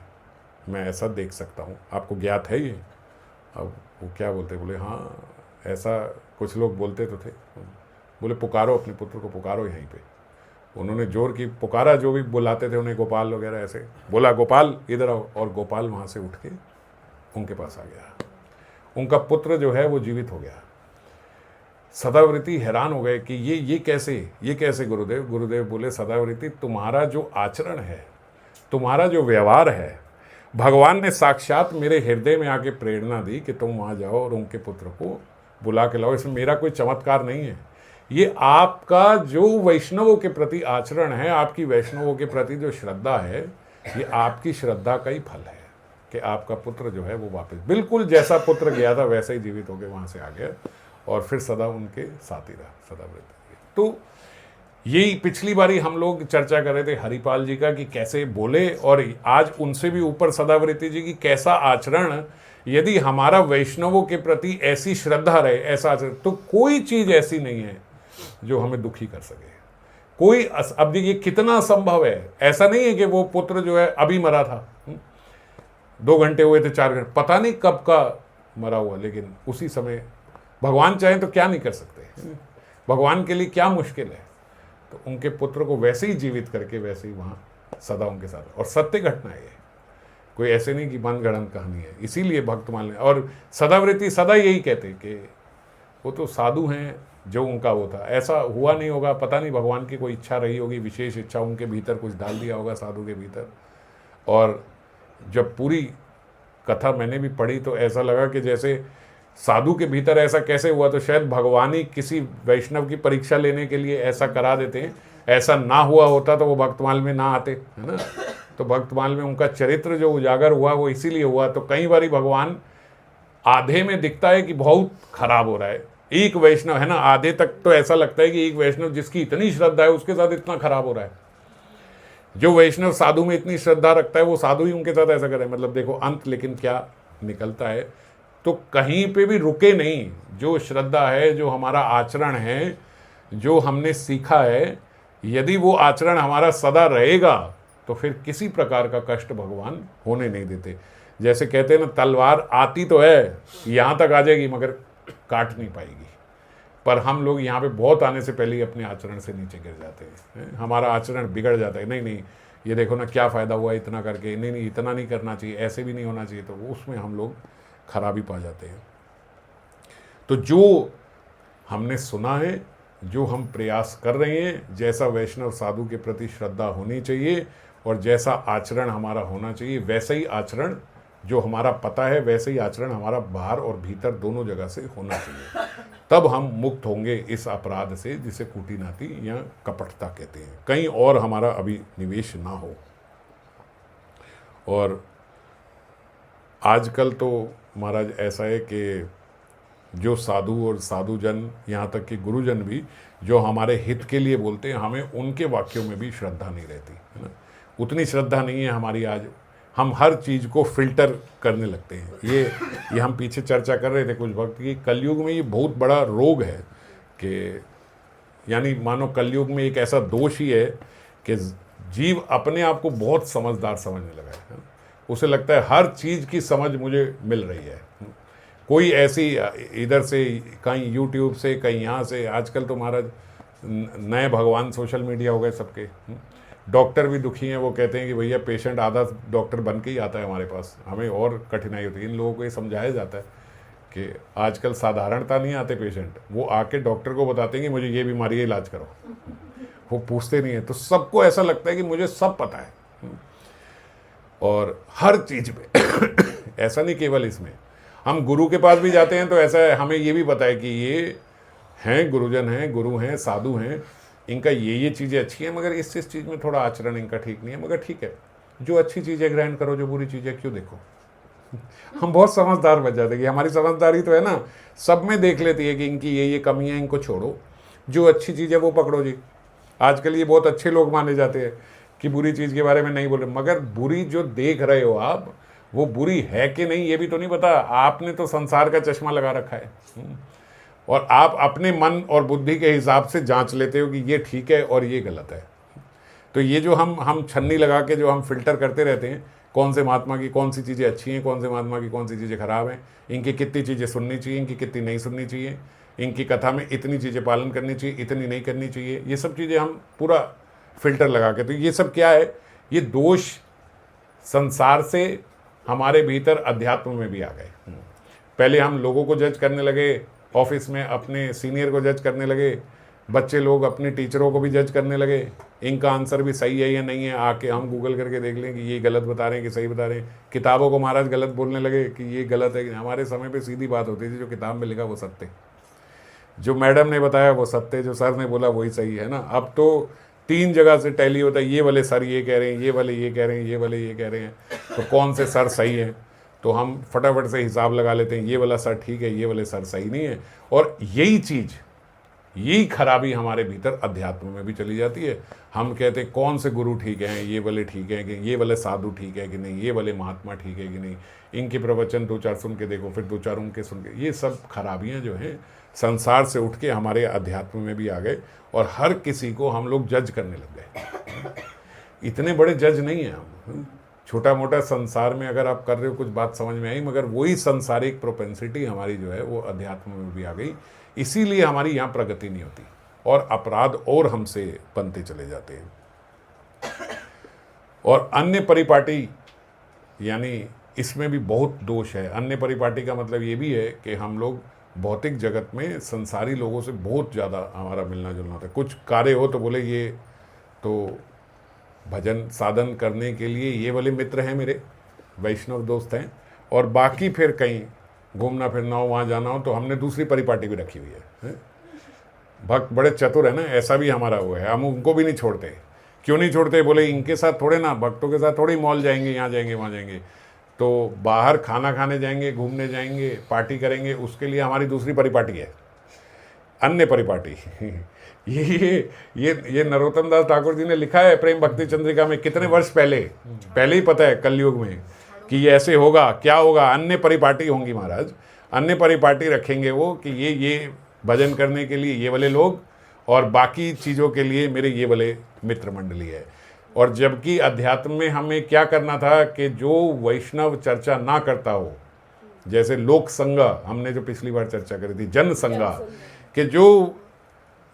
[SPEAKER 1] मैं ऐसा देख सकता हूँ, आपको ज्ञात है ये। अब वो क्या बोलते, बोले हाँ ऐसा कुछ लोग बोलते तो थे। बोले पुकारो अपने पुत्र को, पुकारो यहीं पे। उन्होंने जोर की पुकारा, जो भी बुलाते थे उन्हें, गोपाल वगैरह ऐसे बोला गोपाल इधर आओ, और गोपाल वहाँ से उठ के उनके पास आ गया। उनका पुत्र जो है वो जीवित हो गया। सदाव्रती हैरान हो गए कि ये कैसे गुरुदेव। गुरुदेव बोले सदाव्रती तुम्हारा जो आचरण है, तुम्हारा जो व्यवहार है, भगवान ने साक्षात मेरे हृदय में आके प्रेरणा दी कि तुम वहाँ जाओ और उनके पुत्र को बुला के लाओ। इसमें मेरा कोई चमत्कार नहीं है, ये आपका जो वैष्णवों के प्रति आचरण है, आपकी वैष्णवों के प्रति जो श्रद्धा है, ये आपकी श्रद्धा का ही फल है कि आपका पुत्र जो है वो वापस बिल्कुल जैसा पुत्र गया था वैसे ही जीवित होकर वहाँ से आ गया और फिर सदा उनके साथ ही रहा सदाव्रती। तो यही पिछली बारी हम लोग चर्चा कर रहे थे हरिपाल जी का कि कैसे बोले, और आज उनसे भी ऊपर सदाव्रती जी की कैसा आचरण। यदि हमारा वैष्णवों के प्रति ऐसी श्रद्धा रहे, ऐसा आचरण, तो कोई चीज़ ऐसी नहीं है जो हमें दुखी कर सके। कोई अब देखिए कितना संभव है, ऐसा नहीं है कि वो पुत्र जो है अभी मरा था, 2 घंटे हुए थे, 4 घंटे, पता नहीं कब का मरा हुआ, लेकिन उसी समय भगवान चाहे तो क्या नहीं कर सकते, भगवान के लिए क्या मुश्किल है। तो उनके पुत्र को वैसे ही जीवित करके वैसे ही वहाँ सदा उनके साथ, और सत्य घटना है, कोई ऐसे नहीं कि मनगढ़ंत कहानी है। इसीलिए भक्त मान लें, और सदाव्रती सदा यही कहते कि वो तो साधु हैं, जो उनका वो था ऐसा हुआ नहीं होगा, पता नहीं भगवान की कोई इच्छा रही होगी, विशेष इच्छा उनके भीतर कुछ डाल दिया होगा साधु के भीतर। और जब पूरी कथा मैंने भी पढ़ी तो ऐसा लगा कि जैसे साधु के भीतर ऐसा कैसे हुआ, तो शायद भगवान ही किसी वैष्णव की परीक्षा लेने के लिए ऐसा करा देते हैं। ऐसा ना हुआ होता तो वो भक्तमाल में ना आते, है ना। तो भक्तमाल में उनका चरित्र जो उजागर हुआ वो इसीलिए हुआ। तो कई बारी भगवान आधे में दिखता है कि बहुत खराब हो रहा है, एक वैष्णव है ना, आधे तक तो ऐसा लगता है कि एक वैष्णव जिसकी इतनी श्रद्धा है उसके साथ इतना खराब हो रहा है। जो वैष्णव साधु में इतनी श्रद्धा रखता है वो साधु ही उनके साथ ऐसा करे। मतलब देखो अंत लेकिन क्या निकलता है। तो कहीं पे भी रुके नहीं। जो श्रद्धा है, जो हमारा आचरण है, जो हमने सीखा है, यदि वो आचरण हमारा सदा रहेगा तो फिर किसी प्रकार का कष्ट भगवान होने नहीं देते। जैसे कहते हैं ना, तलवार आती तो है, यहाँ तक आ जाएगी मगर काट नहीं पाएगी। पर हम लोग यहाँ पे बहुत आने से पहले ही अपने आचरण से नीचे गिर जाते हैं। हमारा आचरण बिगड़ जाता है। नहीं नहीं, ये देखो ना क्या फ़ायदा हुआ इतना करके, नहीं नहीं इतना नहीं करना चाहिए, ऐसे भी नहीं होना चाहिए, तो उसमें हम लोग खराबी पा जाते हैं। तो जो हमने सुना है, जो हम प्रयास कर रहे हैं, जैसा वैष्णव साधु के प्रति श्रद्धा होनी चाहिए और जैसा आचरण हमारा होना चाहिए, वैसा ही आचरण जो हमारा पता है, वैसे ही आचरण हमारा बाहर और भीतर दोनों जगह से होना चाहिए। तब हम मुक्त होंगे इस अपराध से जिसे कूटीनाती या कपटता कहते हैं। कहीं और हमारा अभी निवेश ना हो। और आजकल तो महाराज ऐसा है कि जो साधु और साधुजन, यहाँ तक कि गुरुजन भी जो हमारे हित के लिए बोलते हैं, हमें उनके वाक्यों में भी श्रद्धा नहीं रहती है ना। उतनी श्रद्धा नहीं है हमारी। आज हम हर चीज़ को फिल्टर करने लगते हैं। ये हम पीछे चर्चा कर रहे थे कुछ वक्त की, कलयुग में ये बहुत बड़ा रोग है कि यानी मानो कलयुग में एक ऐसा दोष ही है कि जीव अपने आप को बहुत समझदार समझने लगा है। उसे लगता है हर चीज़ की समझ मुझे मिल रही है। कोई ऐसी इधर से कहीं यूट्यूब से, कहीं यहाँ से, आजकल तो महाराज नए भगवान सोशल मीडिया हो गए सबके। डॉक्टर भी दुखी हैं, वो कहते हैं कि भैया पेशेंट आधा डॉक्टर बन के ही आता है हमारे पास, हमें और कठिनाई होती है। इन लोगों को ये समझाया जाता है कि आजकल साधारणता नहीं आते पेशेंट, वो आके डॉक्टर को बताते हैं कि मुझे ये बीमारी है, इलाज करो। वो पूछते नहीं है। तो सबको ऐसा लगता है कि मुझे सब पता है। और हर चीज़ में ऐसा नहीं, केवल इसमें हम गुरु के पास भी जाते हैं तो ऐसा है, हमें ये भी पता है कि ये हैं गुरुजन हैं, गुरु हैं, साधु हैं, इनका ये चीज़ें अच्छी हैं, मगर इस चीज़ में थोड़ा आचरण इनका ठीक नहीं है। मगर ठीक है, जो अच्छी चीज़ें ग्रहण करो, जो बुरी चीज़ें क्यों देखो। हम बहुत समझदार बन जाते हैं कि हमारी समझदारी तो है ना, सब में देख लेती है कि इनकी ये कमियां, इनको छोड़ो, जो अच्छी चीज़ है वो पकड़ो जी। आजकल ये बहुत अच्छे लोग माने जाते हैं कि बुरी चीज़ के बारे में नहीं बोल रहे, मगर बुरी जो देख रहे हो आप, वो बुरी है कि नहीं ये भी तो नहीं पता। आपने तो संसार का चश्मा लगा रखा है और आप अपने मन और बुद्धि के हिसाब से जांच लेते हो कि ये ठीक है और ये गलत है। तो ये जो हम छन्नी लगा के जो हम फिल्टर करते रहते हैं, कौन से महात्मा की कौन सी चीज़ें अच्छी हैं, कौन से महात्मा की कौन सी चीज़ें खराब हैं, इनकी कितनी चीज़ें सुननी चाहिए, इनकी कितनी नहीं सुननी चाहिए, इनकी कथा में इतनी चीज़ें पालन करनी चाहिए, इतनी नहीं करनी चाहिए, ये सब चीज़ें हम पूरा फिल्टर लगा के। तो ये सब क्या है, ये दोष संसार से हमारे भीतर अध्यात्म में भी आ गए। पहले हम लोगों को जज करने लगे, ऑफिस में अपने सीनियर को जज करने लगे, बच्चे लोग अपने टीचरों को भी जज करने लगे, इनका आंसर भी सही है या नहीं है, आके हम गूगल करके देख लें कि ये गलत बता रहे हैं कि सही बता रहे हैं। किताबों को महाराज गलत बोलने लगे कि ये गलत है कि। हमारे समय पे सीधी बात होती थी, जो किताब में लिखा वो सत्य, जो मैडम ने बताया वो सत्य, जो सर ने बोला वही सही है ना। अब तो 3 जगह से टैली होता है, ये वाले सर ये कह रहे हैं, ये वाले ये कह रहे हैं, ये वाले ये कह रहे हैं, तो कौन से सर सही हैं। तो हम फटाफट से हिसाब लगा लेते हैं, ये वाला सर ठीक है, ये वाले सर सही नहीं है। और यही चीज़, यही खराबी हमारे भीतर अध्यात्म में भी चली जाती है। हम कहते हैं कौन से गुरु ठीक हैं, ये वाले ठीक हैं कि ये वाले साधु ठीक है कि नहीं, ये वाले महात्मा ठीक है कि नहीं, इनके प्रवचन 2-4 सुन के देखो, फिर 2-4 उनके सुन के। ये सब खराबियाँ जो हैं संसार से उठ के हमारे अध्यात्म में भी आ गए और हर किसी को हम लोग जज करने लग गए। इतने बड़े जज नहीं हैं हम, छोटा मोटा संसार में अगर आप कर रहे हो कुछ बात समझ में आई, मगर वही संसारिक प्रोपेंसिटी हमारी जो है वो अध्यात्म में भी आ गई। इसीलिए हमारी यहाँ प्रगति नहीं होती और अपराध और हमसे बनते चले जाते हैं। और अन्य परिपाटी, यानी इसमें भी बहुत दोष है। अन्य परिपाटी का मतलब ये भी है कि हम लोग भौतिक जगत में संसारी लोगों से बहुत ज़्यादा हमारा मिलना जुलना होता है। कुछ कार्य हो तो बोले ये तो भजन साधन करने के लिए ये वाले मित्र हैं, मेरे वैष्णव दोस्त हैं, और बाकी फिर कहीं घूमना फिरना हो, वहाँ जाना हो तो हमने दूसरी परिपाटी भी रखी हुई है। भक्त बड़े चतुर है ना, ऐसा भी हमारा वो है, हम उनको भी नहीं छोड़ते क्यों नहीं छोड़ते? बोले इनके साथ थोड़े ना, भक्तों के साथ थोड़ी मॉल जाएंगे, यहाँ जाएंगे, वहाँ जाएंगे। तो बाहर खाना खाने जाएंगे, घूमने जाएंगे, पार्टी करेंगे, उसके लिए हमारी दूसरी परिपाटी है, अन्य परिपाटी। ये नरोत्तम दास ठाकुर जी ने लिखा है प्रेम भक्ति चंद्रिका में, कितने वर्ष पहले ही पता है कलयुग में कि ये ऐसे होगा, क्या होगा, अन्य परिपाटी होंगी महाराज, अन्य परिपाटी रखेंगे वो कि ये भजन करने के लिए ये वाले लोग और बाकी चीज़ों के लिए मेरे ये वाले मित्र मंडली है। और जबकि अध्यात्म में हमें क्या करना था कि जो वैष्णव चर्चा ना करता हो, जैसे लोक संगा, हमने जो पिछली बार चर्चा करी थी, जन संगा, कि जो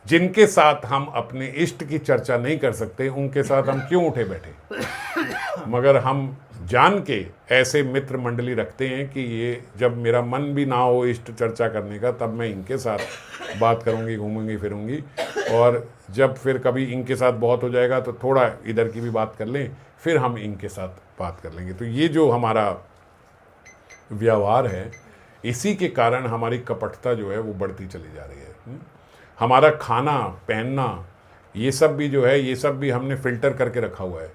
[SPEAKER 1] जिनके साथ हम अपने इष्ट की चर्चा नहीं कर सकते, उनके साथ हम क्यों उठे बैठे। मगर हम जान के ऐसे मित्र मंडली रखते हैं कि ये जब मेरा मन भी ना हो इष्ट चर्चा करने का, तब मैं इनके साथ बात करूँगी, घूमूंगी फिरूंगी, और जब फिर कभी इनके साथ बहुत हो जाएगा तो थोड़ा इधर की भी बात कर लें, फिर हम इनके साथ बात कर लेंगे। तो ये जो हमारा व्यवहार है, इसी के कारण हमारी कपटता जो है वो बढ़ती चली जा रही है। हमारा खाना पहनना ये सब भी जो है, ये सब भी हमने फिल्टर करके रखा हुआ है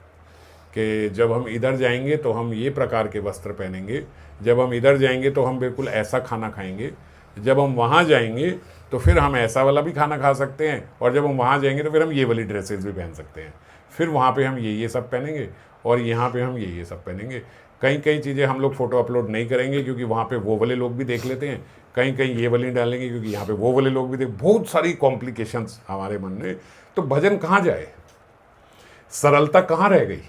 [SPEAKER 1] कि जब हम इधर जाएंगे तो हम ये प्रकार के वस्त्र पहनेंगे, जब हम इधर जाएंगे तो हम बिल्कुल ऐसा खाना खाएंगे, जब हम वहाँ जाएंगे तो फिर हम ऐसा वाला भी खाना खा सकते हैं, और जब हम वहाँ जाएंगे तो फिर हम ये वाली ड्रेसेस भी पहन सकते हैं, फिर वहाँ पे हम ये सब पहनेंगे, और यहाँ पे हम ये सब पहनेंगे। कई चीज़ें हम लोग फ़ोटो अपलोड नहीं करेंगे क्योंकि वहाँ पे वो वाले लोग भी देख लेते हैं, कहीं ये वाली डालेंगे क्योंकि यहाँ पे वो वाले लोग भी देख, बहुत सारी कॉम्प्लिकेशंस हमारे मन में। तो भजन कहाँ जाए, सरलता कहाँ रह गई।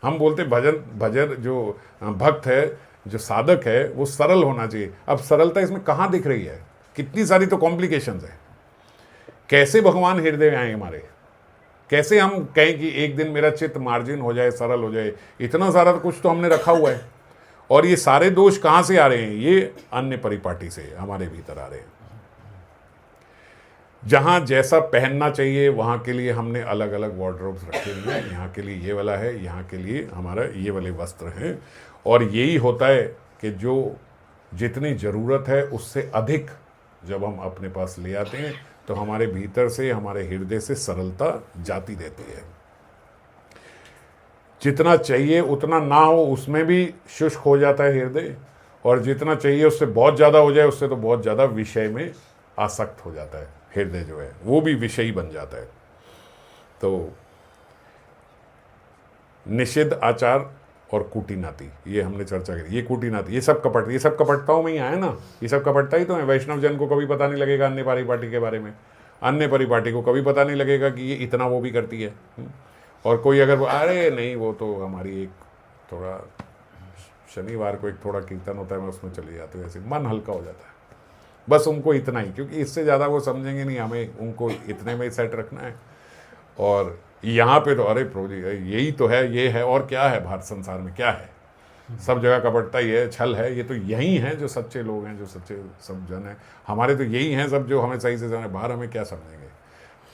[SPEAKER 1] हम बोलते भजन जो भक्त है, जो साधक है, वो सरल होना चाहिए। अब सरलता इसमें कहाँ दिख रही है, कितनी सारी तो कॉम्प्लिकेशंस है। कैसे भगवान हृदय में आए हमारे, कैसे हम कहें कि एक दिन मेरा चित्त मार्जिन हो जाए, सरल हो जाए, इतना सारा तो कुछ तो हमने रखा हुआ है। और ये सारे दोष कहाँ से आ रहे हैं, ये अन्य परिपाटी से हमारे भीतर आ रहे हैं। जहाँ जैसा पहनना चाहिए वहाँ के लिए हमने अलग अलग वार्डरोब्स रखे हुए हैं, यहाँ के लिए ये वाला है, यहाँ के लिए हमारा ये वाले वस्त्र हैं। और यही होता है कि जो जितनी ज़रूरत है उससे अधिक जब हम अपने पास ले आते हैं तो हमारे भीतर से, हमारे हृदय से सरलता जाती रहती है। जितना चाहिए उतना ना हो उसमें भी शुष्क हो जाता है हृदय, और जितना चाहिए उससे बहुत ज़्यादा हो जाए उससे तो बहुत ज़्यादा विषय में आसक्त हो जाता है हृदय, जो है वो भी विषयी बन जाता है। तो निषिद्ध आचार और कूटीनाती, ये हमने चर्चा करी। ये कूटीनाती, ये सब कपटताओं में ही आया ना, ये सब कपटता ही तो है। वैष्णव जन को कभी पता नहीं लगेगा अन्य परिपाटी के बारे में, अन्य परिपाटी को कभी पता नहीं लगेगा कि ये इतना वो भी करती है। और कोई अगर वो, अरे नहीं वो तो हमारी एक थोड़ा शनिवार को एक थोड़ा कीर्तन होता है, मैं उसमें चली जाती हूँ, ऐसे मन हल्का हो जाता है। बस उनको इतना ही, क्योंकि इससे ज़्यादा वो समझेंगे नहीं, हमें उनको इतने में ही सेट रखना है। और यहाँ पे तो अरे प्रभु जी यही तो है, ये है, और क्या है भारत संसार में, क्या है, सब जगह कपटता ही है, छल है। ये तो यही हैं जो सच्चे लोग हैं, जो सच्चे सब जन हैं हमारे, तो यही हैं सब जो हमें सही से जाने। बाहर हमें क्या समझेंगे।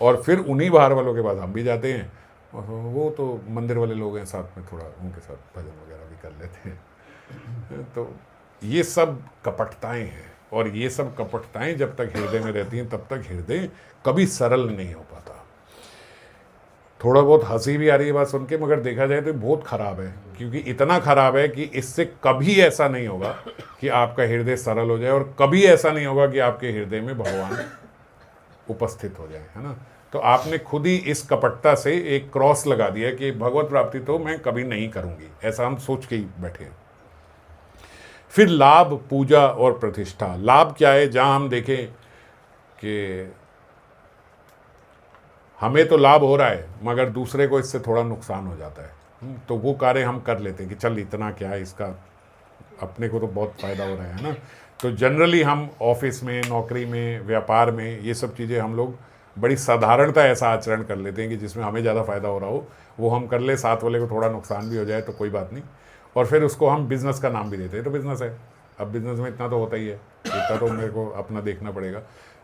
[SPEAKER 1] और फिर उन्हीं बाहर वालों के पास हम भी जाते हैं, और वो तो मंदिर वाले लोग हैं, साथ में थोड़ा उनके साथ भजन वगैरह भी कर लेते हैं। तो ये सब कपटताएँ हैं, और ये सब कपटताएँ जब तक हृदय में रहती हैं तब तक हृदय कभी सरल नहीं हो पाता। थोड़ा बहुत हंसी भी आ रही है बात सुन के, मगर देखा जाए तो बहुत ख़राब है, क्योंकि इतना ख़राब है कि इससे कभी ऐसा नहीं होगा कि आपका हृदय सरल हो जाए, और कभी ऐसा नहीं होगा कि आपके हृदय में भगवान उपस्थित हो जाए, है ना। तो आपने खुद ही इस कपटता से एक क्रॉस लगा दिया कि भगवत प्राप्ति तो मैं कभी नहीं करूँगी, ऐसा हम सोच के ही बैठे। फिर लाभ, पूजा और प्रतिष्ठा। लाभ क्या है, जहाँ हम देखें कि हमें तो लाभ हो रहा है मगर दूसरे को इससे थोड़ा नुकसान हो जाता है, तो वो कार्य हम कर लेते हैं कि चल इतना क्या है, इसका अपने को तो बहुत फ़ायदा हो रहा है ना। तो जनरली हम ऑफिस में, नौकरी में, व्यापार में, ये सब चीज़ें हम लोग बड़ी साधारणता ऐसा आचरण कर लेते हैं कि जिसमें हमें ज़्यादा फ़ायदा हो रहा हो वो हम कर ले, साथ वाले को थोड़ा नुकसान भी हो जाए तो कोई बात नहीं। और फिर उसको हम बिज़नेस का नाम भी देते हैं, तो बिज़नेस है, अब बिज़नेस में इतना तो होता ही है, इतना तो मेरे को अपना देखना पड़ेगा।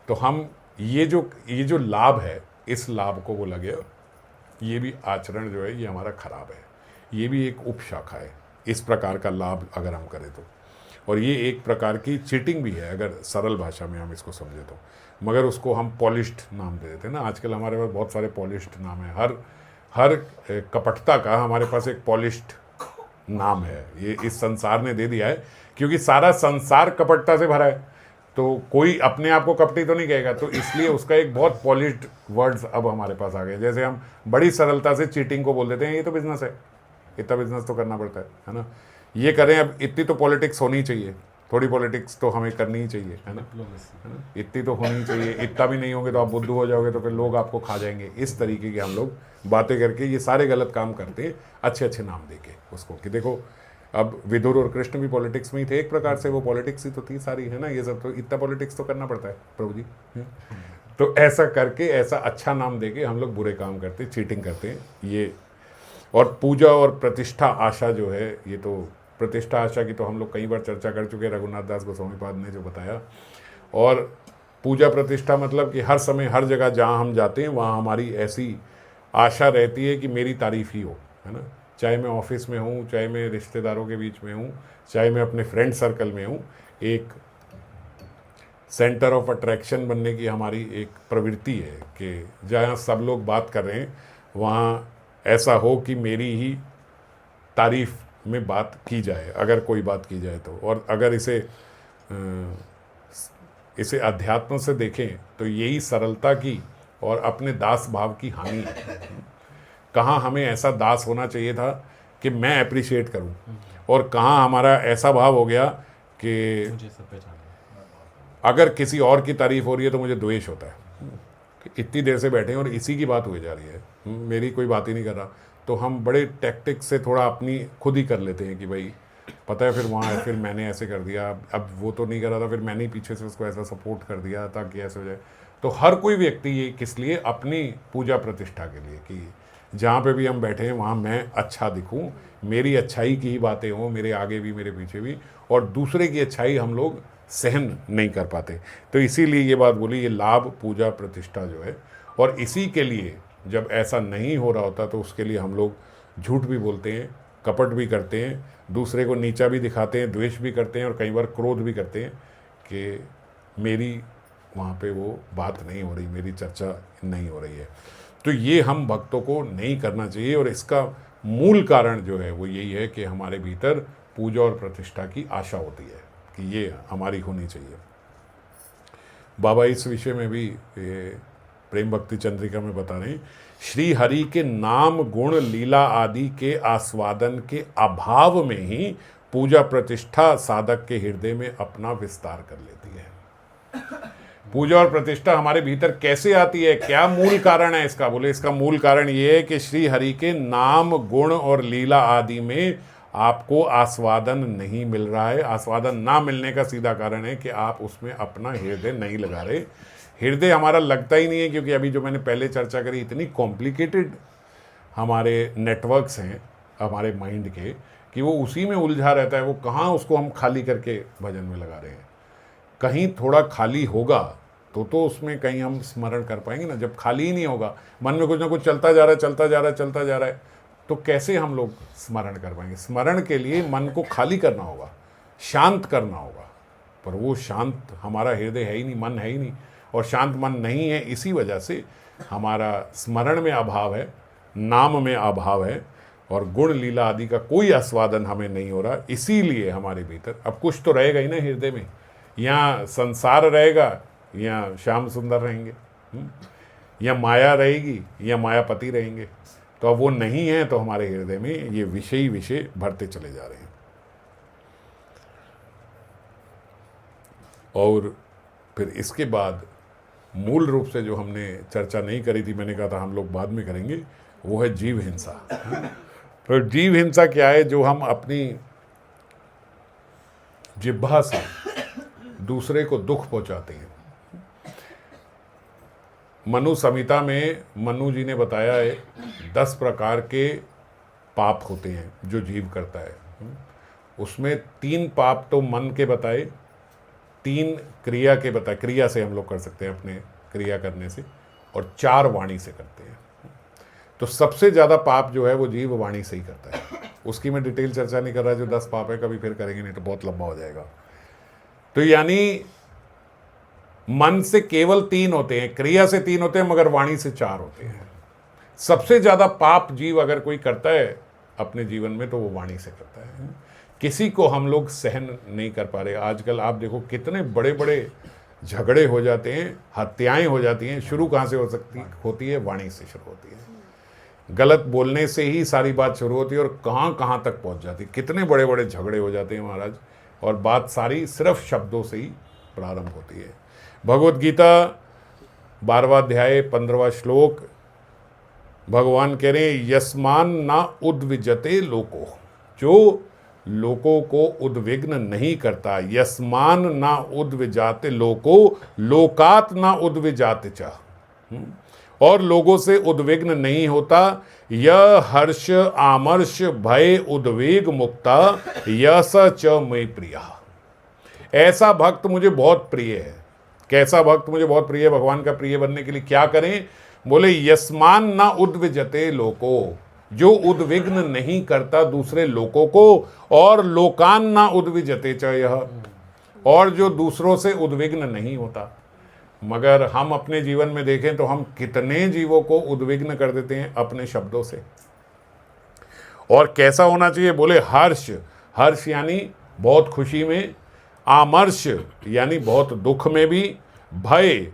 [SPEAKER 1] तो हम ये जो लाभ है, इस लाभ को बोला गया, ये भी आचरण जो है ये हमारा खराब है, ये भी एक उपशाखा है इस प्रकार का लाभ अगर हम करें तो। और ये एक प्रकार की चीटिंग भी है अगर सरल भाषा में हम इसको समझे तो, मगर उसको हम पॉलिश्ड नाम दे देते हैं ना। आजकल हमारे पास बहुत सारे पॉलिश्ड नाम हैं, हर कपटता का हमारे पास एक पॉलिश्ड नाम है, ये इस संसार ने दे दिया है, क्योंकि सारा संसार कपटता से भरा है, तो कोई अपने आप को कपटी तो नहीं कहेगा, तो इसलिए उसका एक बहुत पॉलिश्ड वर्ड्स अब हमारे पास आ गए। जैसे हम बड़ी सरलता से चीटिंग को बोल देते हैं, ये तो बिजनेस है, इतना बिजनेस तो करना पड़ता है ना, ये करें, अब इतनी तो पॉलिटिक्स होनी चाहिए, थोड़ी पॉलिटिक्स तो हमें करनी ही चाहिए, है ना, इतनी तो होनी चाहिए, इतना भी नहीं होंगे तो आप बुद्धू हो जाओगे, तो फिर लोग आपको खा जाएंगे। इस तरीके के हम लोग बातें करके ये सारे गलत काम करते हैं, अच्छे अच्छे नाम देके उसको, कि देखो अब विदुर और कृष्ण भी पॉलिटिक्स में ही थे एक प्रकार से, वो पॉलिटिक्स ही तो थी सारी, है ना, ये सब तो इतना पॉलिटिक्स तो करना पड़ता है प्रभु जी। तो ऐसा करके, ऐसा अच्छा नाम देके हम लोग बुरे काम करते हैं, चीटिंग करते हैं ये। और पूजा और प्रतिष्ठा आशा जो है, ये तो प्रतिष्ठा आशा की तो हम लोग कई बार चर्चा कर चुके हैं, रघुनाथ दास गोस्वामी पाद ने जो बताया। और पूजा प्रतिष्ठा मतलब कि हर समय हर जगह जहाँ हम जाते हैं वहाँ हमारी ऐसी आशा रहती है कि मेरी तारीफ ही हो, है ना, चाहे मैं ऑफिस में हूँ, चाहे मैं रिश्तेदारों के बीच में हूँ, चाहे मैं अपने फ्रेंड सर्कल में हूँ, एक सेंटर ऑफ अट्रैक्शन बनने की हमारी एक प्रवृत्ति है कि जहाँ सब लोग बात कर रहे हैं वहाँ ऐसा हो कि मेरी ही तारीफ में बात की जाए, अगर कोई बात की जाए तो। और अगर इसे अध्यात्म से देखें तो यही सरलता की और अपने दास भाव की हानि है। कहाँ हमें ऐसा दास होना चाहिए था कि मैं अप्रिशिएट करूं, और कहाँ हमारा ऐसा भाव हो गया कि
[SPEAKER 2] मुझे सब पहचान
[SPEAKER 1] अगर किसी और की तारीफ हो रही है तो मुझे द्वेष होता है कि इतनी देर से बैठे हैं और इसी की बात हुई जा रही है, मेरी कोई बात ही नहीं कर रहा। तो हम बड़े टैक्टिक्स से थोड़ा अपनी खुद ही कर लेते हैं कि भाई पता है, फिर वहाँ फिर मैंने ऐसे कर दिया, अब वो तो नहीं कर रहा था, फिर मैंने ही पीछे से उसको ऐसा सपोर्ट कर दिया ताकि ऐसे हो जाए। तो हर कोई व्यक्ति ये किस लिए, अपनी पूजा प्रतिष्ठा के लिए, कि जहाँ पे भी हम बैठे हैं वहाँ मैं अच्छा दिखूँ, मेरी अच्छाई की ही बातें हों, मेरे आगे भी मेरे पीछे भी, और दूसरे की अच्छाई हम लोग सहन नहीं कर पाते। तो इसीलिए ये बात बोली, ये लाभ पूजा प्रतिष्ठा जो है। और इसी के लिए जब ऐसा नहीं हो रहा होता तो उसके लिए हम लोग झूठ भी बोलते हैं, कपट भी करते हैं, दूसरे को नीचा भी दिखाते हैं, द्वेष भी करते हैं, और कई बार क्रोध भी करते हैं कि मेरी वहाँ पे वो बात नहीं हो रही, मेरी चर्चा नहीं हो रही है। तो ये हम भक्तों को नहीं करना चाहिए, और इसका मूल कारण जो है वो यही है कि हमारे भीतर पूजा और प्रतिष्ठा की आशा होती है कि ये हमारी होनी चाहिए। बाबा इस विषय में भी प्रेम भक्ति चंद्रिका में बता रहे हैं, श्री हरि के नाम गुण लीला आदि के आस्वादन के अभाव में ही पूजा प्रतिष्ठा साधक के हृदय में अपना विस्तार कर लेती है। पूजा और प्रतिष्ठा हमारे भीतर कैसे आती है, क्या मूल कारण है इसका? बोले इसका मूल कारण ये है कि श्री हरि के नाम गुण और लीला आदि में आपको आस्वादन नहीं मिल रहा है। आस्वादन ना मिलने का सीधा कारण है कि आप उसमें अपना हृदय नहीं लगा रहे। हृदय हमारा लगता ही नहीं है, क्योंकि अभी जो मैंने पहले चर्चा करी, इतनी कॉम्प्लिकेटेड हमारे नेटवर्क्स हैं हमारे माइंड के कि वो उसी में उलझा रहता है। वो कहाँ उसको हम खाली करके भजन में लगा रहे हैं। कहीं थोड़ा खाली होगा तो उसमें कहीं हम स्मरण कर पाएंगे ना। जब खाली ही नहीं होगा, मन में कुछ ना कुछ चलता जा रहा है, चलता जा रहा है, चलता जा रहा है, तो कैसे हम लोग स्मरण कर पाएंगे? स्मरण के लिए मन को खाली करना होगा, शांत करना होगा। पर वो शांत हमारा हृदय है ही नहीं, मन है ही नहीं, और शांत मन नहीं है। इसी वजह से हमारा स्मरण में अभाव है, नाम में अभाव है, और गुण लीला आदि का कोई आस्वादन हमें नहीं हो रहा। इसीलिए हमारे भीतर अब कुछ तो रहेगा ही ना हृदय में। यहाँ संसार रहेगा या श्याम सुंदर रहेंगे, या माया रहेगी या मायापति रहेंगे। तो अब वो नहीं है, तो हमारे हृदय में ये विषय विषय भरते चले जा रहे हैं। और फिर इसके बाद मूल रूप से जो हमने चर्चा नहीं करी थी, मैंने कहा था हम लोग बाद में करेंगे, वो है जीव हिंसा। तो जीव हिंसा क्या है? जो हम अपनी जिह्वा से दूसरे को दुख पहुंचाते हैं। मनु संहिता में मनु जी ने बताया है 10 प्रकार के पाप होते हैं जो जीव करता है। उसमें 3 पाप तो मन के बताए, 3 क्रिया के बताए, क्रिया से हम लोग कर सकते हैं अपने क्रिया करने से, और 4 वाणी से करते हैं। तो सबसे ज़्यादा पाप जो है वो जीव वाणी से ही करता है। उसकी मैं डिटेल चर्चा नहीं कर रहा, जो 10 पाप है कभी फिर करेंगे, नहीं तो बहुत लंबा हो जाएगा। तो यानी मन से केवल 3 होते हैं, क्रिया से 3 होते हैं, मगर वाणी से 4 होते हैं। सबसे ज़्यादा पाप जीव अगर कोई करता है अपने जीवन में तो वो वाणी से करता है। किसी को हम लोग सहन नहीं कर पा रहे। आजकल आप देखो कितने बड़े बड़े झगड़े हो जाते हैं, हत्याएं हो जाती हैं। शुरू कहाँ से होती है? वाणी से शुरू होती है। गलत बोलने से ही सारी बात शुरू होती है और कहाँ कहाँ तक पहुँच जाती है। कितने बड़े बड़े झगड़े हो जाते हैं महाराज, और बात सारी सिर्फ शब्दों से ही प्रारंभ होती है। भगवत गीता 12वां अध्याय 15वां श्लोक, भगवान कह रहे हैं यस्मान ना उद्विजते लोको, जो लोगों को उद्विग्न नहीं करता, यस्मान ना उद्विजाते लोको लोकात ना उद्विजाते चा, और लोगों से उद्विग्न नहीं होता, यह हर्ष आमर्ष भय उद्वेग मुक्ता यस च मई प्रिया। ऐसा भक्त मुझे बहुत प्रिय है। कैसा भक्त मुझे बहुत प्रिय है? भगवान का प्रिय बनने के लिए क्या करें? बोले यस्मान ना उद्विजते लोको, जो उद्विग्न नहीं करता दूसरे लोगों को, और लोकान ना उद्विजते च यह, और जो दूसरों से उद्विग्न नहीं होता। मगर हम अपने जीवन में देखें तो हम कितने जीवों को उद्विग्न कर देते हैं अपने शब्दों से। और कैसा होना चाहिए? बोले हर्ष, हर्ष यानी बहुत खुशी में, आमर्ष यानी बहुत दुख में भी, भय,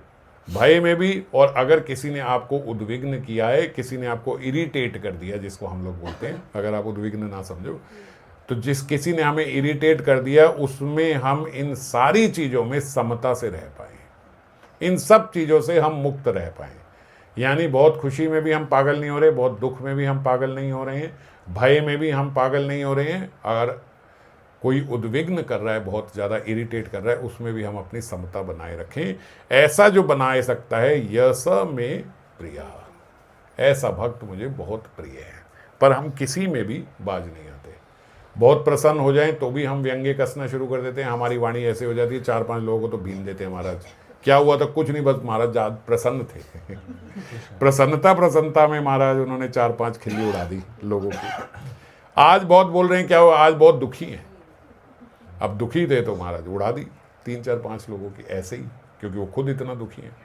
[SPEAKER 1] भय में भी। और अगर किसी ने आपको उद्विग्न किया है, किसी ने आपको इरिटेट कर दिया, जिसको हम लोग बोलते हैं, अगर आप उद्विग्न ना समझो तो किसी ने हमें इरिटेट कर दिया, उसमें हम इन सारी चीज़ों में समता से रह पाए, इन सब चीज़ों से हम मुक्त रह पाए। यानी बहुत खुशी में भी हम पागल नहीं हो रहे, बहुत दुख में भी हम पागल नहीं हो रहे हैं, भय में भी हम पागल नहीं हो रहे हैं। अगर कोई उद्विग्न कर रहा है, बहुत ज़्यादा इरिटेट कर रहा है, उसमें भी हम अपनी समता बनाए रखें। ऐसा जो बनाए सकता है यस में प्रिया, ऐसा भक्त मुझे बहुत प्रिय है। पर हम किसी में भी बाज नहीं आते। बहुत प्रसन्न हो जाएं तो भी हम व्यंग्य कसना शुरू कर देते हैं। हमारी वाणी ऐसे हो जाती है, 4-5 लोगों को तो भीन देते हैं, महाराज क्या हुआ था? कुछ नहीं, बस महाराज आज प्रसन्न थे। प्रसन्नता में महाराज उन्होंने 4-5 खिल्ली उड़ा दी लोगों की। आज बहुत बोल रहे हैं, क्या हुआ? आज बहुत दुखी हैं। अब दुखी थे तो महाराज उड़ा दी 3-4-5 लोगों की ऐसे ही, क्योंकि वो खुद इतना दुखी हैं।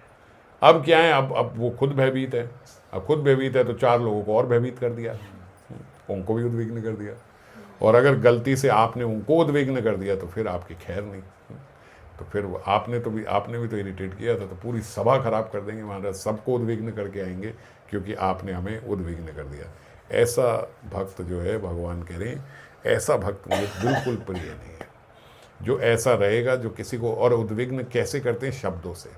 [SPEAKER 1] अब क्या है? अब वो खुद भयभीत है। अब खुद भयभीत है तो 4 लोगों को और भयभीत कर दिया, उनको भी उद्विग्न कर दिया। और अगर गलती से आपने उनको उद्विग्न कर दिया तो फिर आपकी खैर नहीं, तो फिर आपने भी तो इरिटेट किया था, तो पूरी सभा खराब कर देंगे महाराज, सबको उद्विग्न करके आएंगे क्योंकि आपने हमें उद्विग्न कर दिया। ऐसा भक्त जो है, भगवान कह रहे हैं ऐसा भक्त मुझे बिल्कुल प्रिय नहीं है। जो ऐसा रहेगा, जो किसी को, और उद्विग्न कैसे करते हैं? शब्दों से।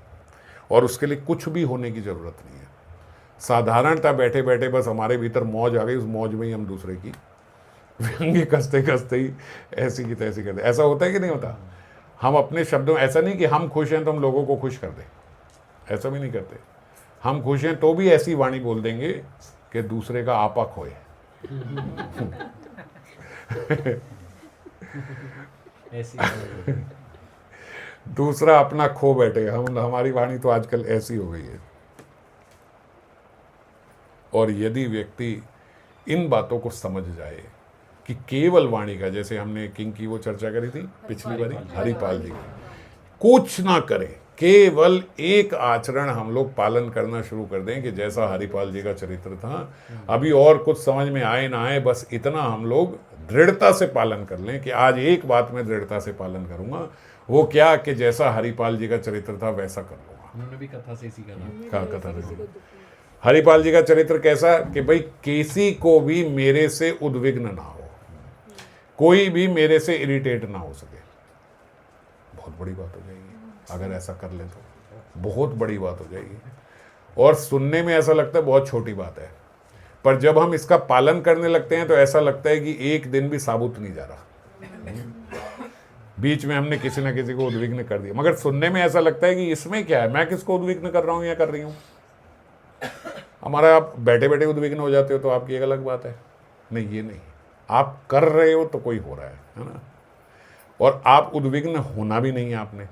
[SPEAKER 1] और उसके लिए कुछ भी होने की ज़रूरत नहीं है। साधारणता बैठे बैठे बस हमारे भीतर मौज आ गई, उस मौज में ही हम दूसरे की व्यंग्य कसते कसते ही ऐसी की तैसी करते। ऐसा होता है कि नहीं होता? हम अपने शब्दों, ऐसा नहीं कि हम खुश हैं तो हम लोगों को खुश कर दें, ऐसा भी नहीं करते। हम खुश हैं तो भी ऐसी वाणी बोल देंगे कि दूसरे का आपा खोए। दूसरा अपना खो बैठे। हमारी वाणी तो आजकल ऐसी हो गई है। और यदि व्यक्ति इन बातों को समझ जाए कि केवल वाणी का, जैसे हमने किंग की वो चर्चा करी थी पिछली बारी, हरिपाल जी की, कुछ ना करें, केवल एक आचरण हम लोग पालन करना शुरू कर दें कि जैसा हरिपाल जी का चरित्र था। अभी और कुछ समझ में आए ना आए, बस इतना हम लोग दृढ़ता से पालन कर लें कि आज एक बात मैं दृढ़ता से पालन करूंगा। वो क्या? कि जैसा हरिपाल जी का चरित्र था वैसा कर लूंगा।
[SPEAKER 2] उन्होंने भी कथा से इसी कहा।
[SPEAKER 1] कथा से हरिपाल जी का चरित्र कैसा? कि भाई किसी को भी मेरे से उद्विग्न ना हो, कोई भी मेरे से इरिटेट ना हो सके। बहुत बड़ी बात हो जाएगी अगर ऐसा कर ले तो, बहुत बड़ी बात हो जाएगी। और सुनने में ऐसा लगता है बहुत छोटी बात है, पर जब हम इसका पालन करने लगते हैं तो ऐसा लगता है कि एक दिन भी साबुत नहीं जा रहा। बीच में हमने किसी ना किसी को उद्विग्न कर दिया, मगर सुनने में ऐसा लगता है कि इसमें क्या है, मैं किसको उद्विग्न कर रहा हूँ या कर रही हूँ। हमारा आप बैठे बैठे उद्विग्न हो जाते हो तो आपकी एक अलग बात है। नहीं, ये नहीं, आप कर रहे हो तो कोई हो रहा है ना। और आप उद्विग्न होना भी नहीं है आपने,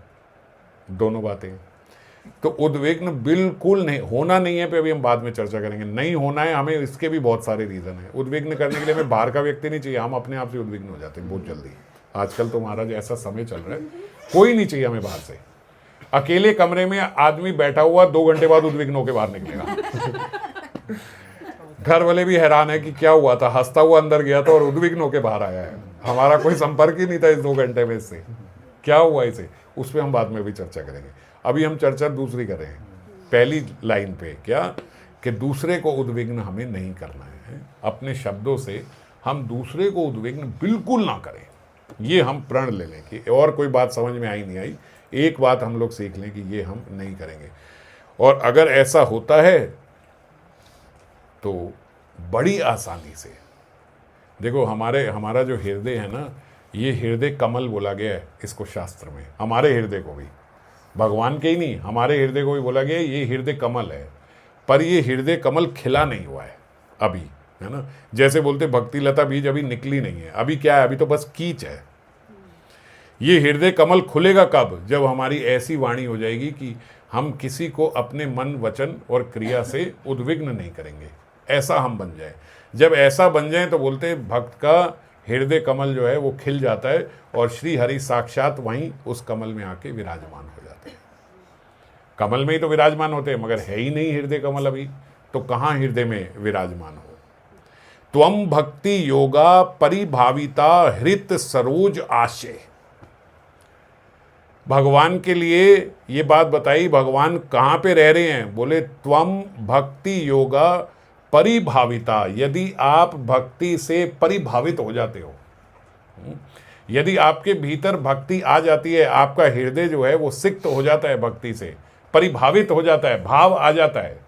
[SPEAKER 1] दोनों बातें। तो उद्विग्न बिल्कुल नहीं होना नहीं है, पे अभी हम बाद में चर्चा करेंगे। नहीं होना है हमें, इसके भी बहुत सारे रीज़न है। उद्विग्न करने के लिए हमें बाहर का व्यक्ति नहीं चाहिए, हम अपने आप से उद्विग्न हो जाते हैं बहुत जल्दी। आजकल तो महाराज ऐसा समय चल रहा है, कोई नहीं चाहिए हमें बाहर से। अकेले कमरे में आदमी बैठा हुआ 2 घंटे बाद उद्विग्न होकर बाहर निकलेगा। घर वाले भी हैरान है कि क्या हुआ था, हंसता हुआ अंदर गया था और उद्विग्न होकर बाहर आया है, हमारा कोई संपर्क ही नहीं था इस 2 घंटे में, इससे क्या हुआ इसे, उस पर हम बाद में भी चर्चा करेंगे। अभी हम चर्चा दूसरी कर रहे हैं, पहली लाइन पे, क्या कि दूसरे को उद्विग्न हमें नहीं करना है, अपने शब्दों से हम दूसरे को उद्विग्न बिल्कुल ना करें। ये हम प्रण ले लें कि और कोई बात समझ में आई नहीं आई, एक बात हम लोग सीख लें कि ये हम नहीं करेंगे। और अगर ऐसा होता है तो बड़ी आसानी से, देखो हमारा जो हृदय है ना, ये हृदय कमल बोला गया है इसको शास्त्र में, हमारे हृदय को भी, भगवान के ही नहीं, हमारे हृदय को भी बोला गया है ये हृदय कमल है। पर ये हृदय कमल खिला नहीं हुआ है अभी, है ना, जैसे बोलते भक्ति लता बीज अभी निकली नहीं है, अभी क्या है, अभी तो बस कीच है। ये हृदय कमल खुलेगा कब, जब हमारी ऐसी वाणी हो जाएगी कि हम किसी को अपने मन वचन और क्रिया से उद्विग्न नहीं करेंगे, ऐसा हम बन जाए। जब ऐसा बन जाए तो बोलते भक्त का हृदय कमल जो है वो खिल जाता है और श्री हरि साक्षात वहीं उस कमल में आके विराजमान हो जाते हैं। कमल में ही तो विराजमान होते हैं, मगर है ही नहीं हृदय कमल अभी, तो कहाँ हृदय में विराजमान हो। त्वम भक्ति योगा परिभाविता हृत सरोज आशय, भगवान के लिए ये बात बताई, भगवान कहाँ पे रह रहे हैं, बोले त्वम भक्ति योगा परिभाविता, यदि आप भक्ति से परिभावित हो जाते हो, यदि आपके भीतर भक्ति आ जाती है, आपका हृदय जो है वो सिक्त हो जाता है भक्ति से, परिभावित हो जाता है, भाव आ जाता है,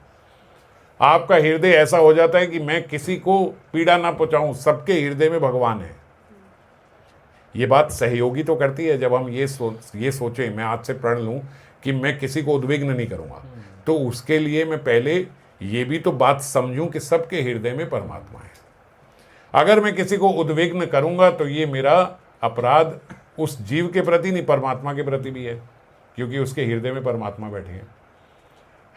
[SPEAKER 1] आपका हृदय ऐसा हो जाता है कि मैं किसी को पीड़ा ना पहुंचाऊं, सबके हृदय में भगवान है। ये बात सहयोगी तो करती है, जब हम ये सोचें, मैं आज से प्रण लूं कि मैं किसी को उद्विग्न नहीं करूंगा, तो उसके लिए मैं पहले ये भी तो बात समझूं कि सबके हृदय में परमात्मा है। अगर मैं किसी को उद्विग्न करूंगा तो ये मेरा अपराध उस जीव के प्रति नहीं, परमात्मा के प्रति भी है, क्योंकि उसके हृदय में परमात्मा बैठे हैं,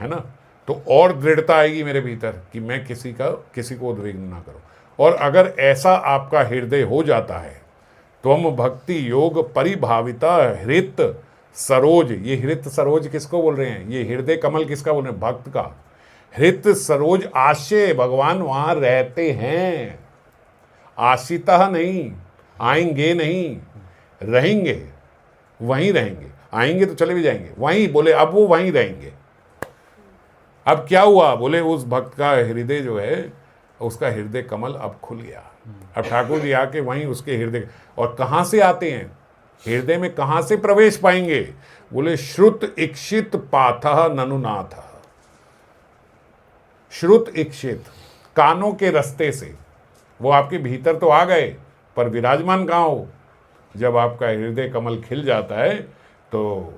[SPEAKER 1] है ना। तो और दृढ़ता आएगी मेरे भीतर कि मैं किसी को उद्विग्न ना करूं। और अगर ऐसा आपका हृदय हो जाता है, त्वम भक्ति योग परिभाविता हृत सरोज, ये हृत सरोज किसको बोल रहे हैं, ये हृदय कमल किसका बोल रहे हैं, भक्त का। हृत सरोज आशय, भगवान वहां रहते हैं, आशिता नहीं, आएंगे नहीं, रहेंगे, वहीं रहेंगे, आएंगे तो चले भी जाएंगे, वहीं, बोले अब वो वहीं रहेंगे। अब क्या हुआ, बोले उस भक्त का हृदय जो है, उसका हृदय कमल अब खुल गया। अब ठाकुर जी आके वहीं उसके हृदय, और कहाँ से आते हैं हृदय में, कहाँ से प्रवेश पाएंगे, बोले श्रुत इक्षित पाथ ननुनाथ, श्रुत इक्षित, कानों के रास्ते से वो आपके भीतर तो आ गए, पर विराजमान कहाँ हो, जब आपका हृदय कमल खिल जाता है तो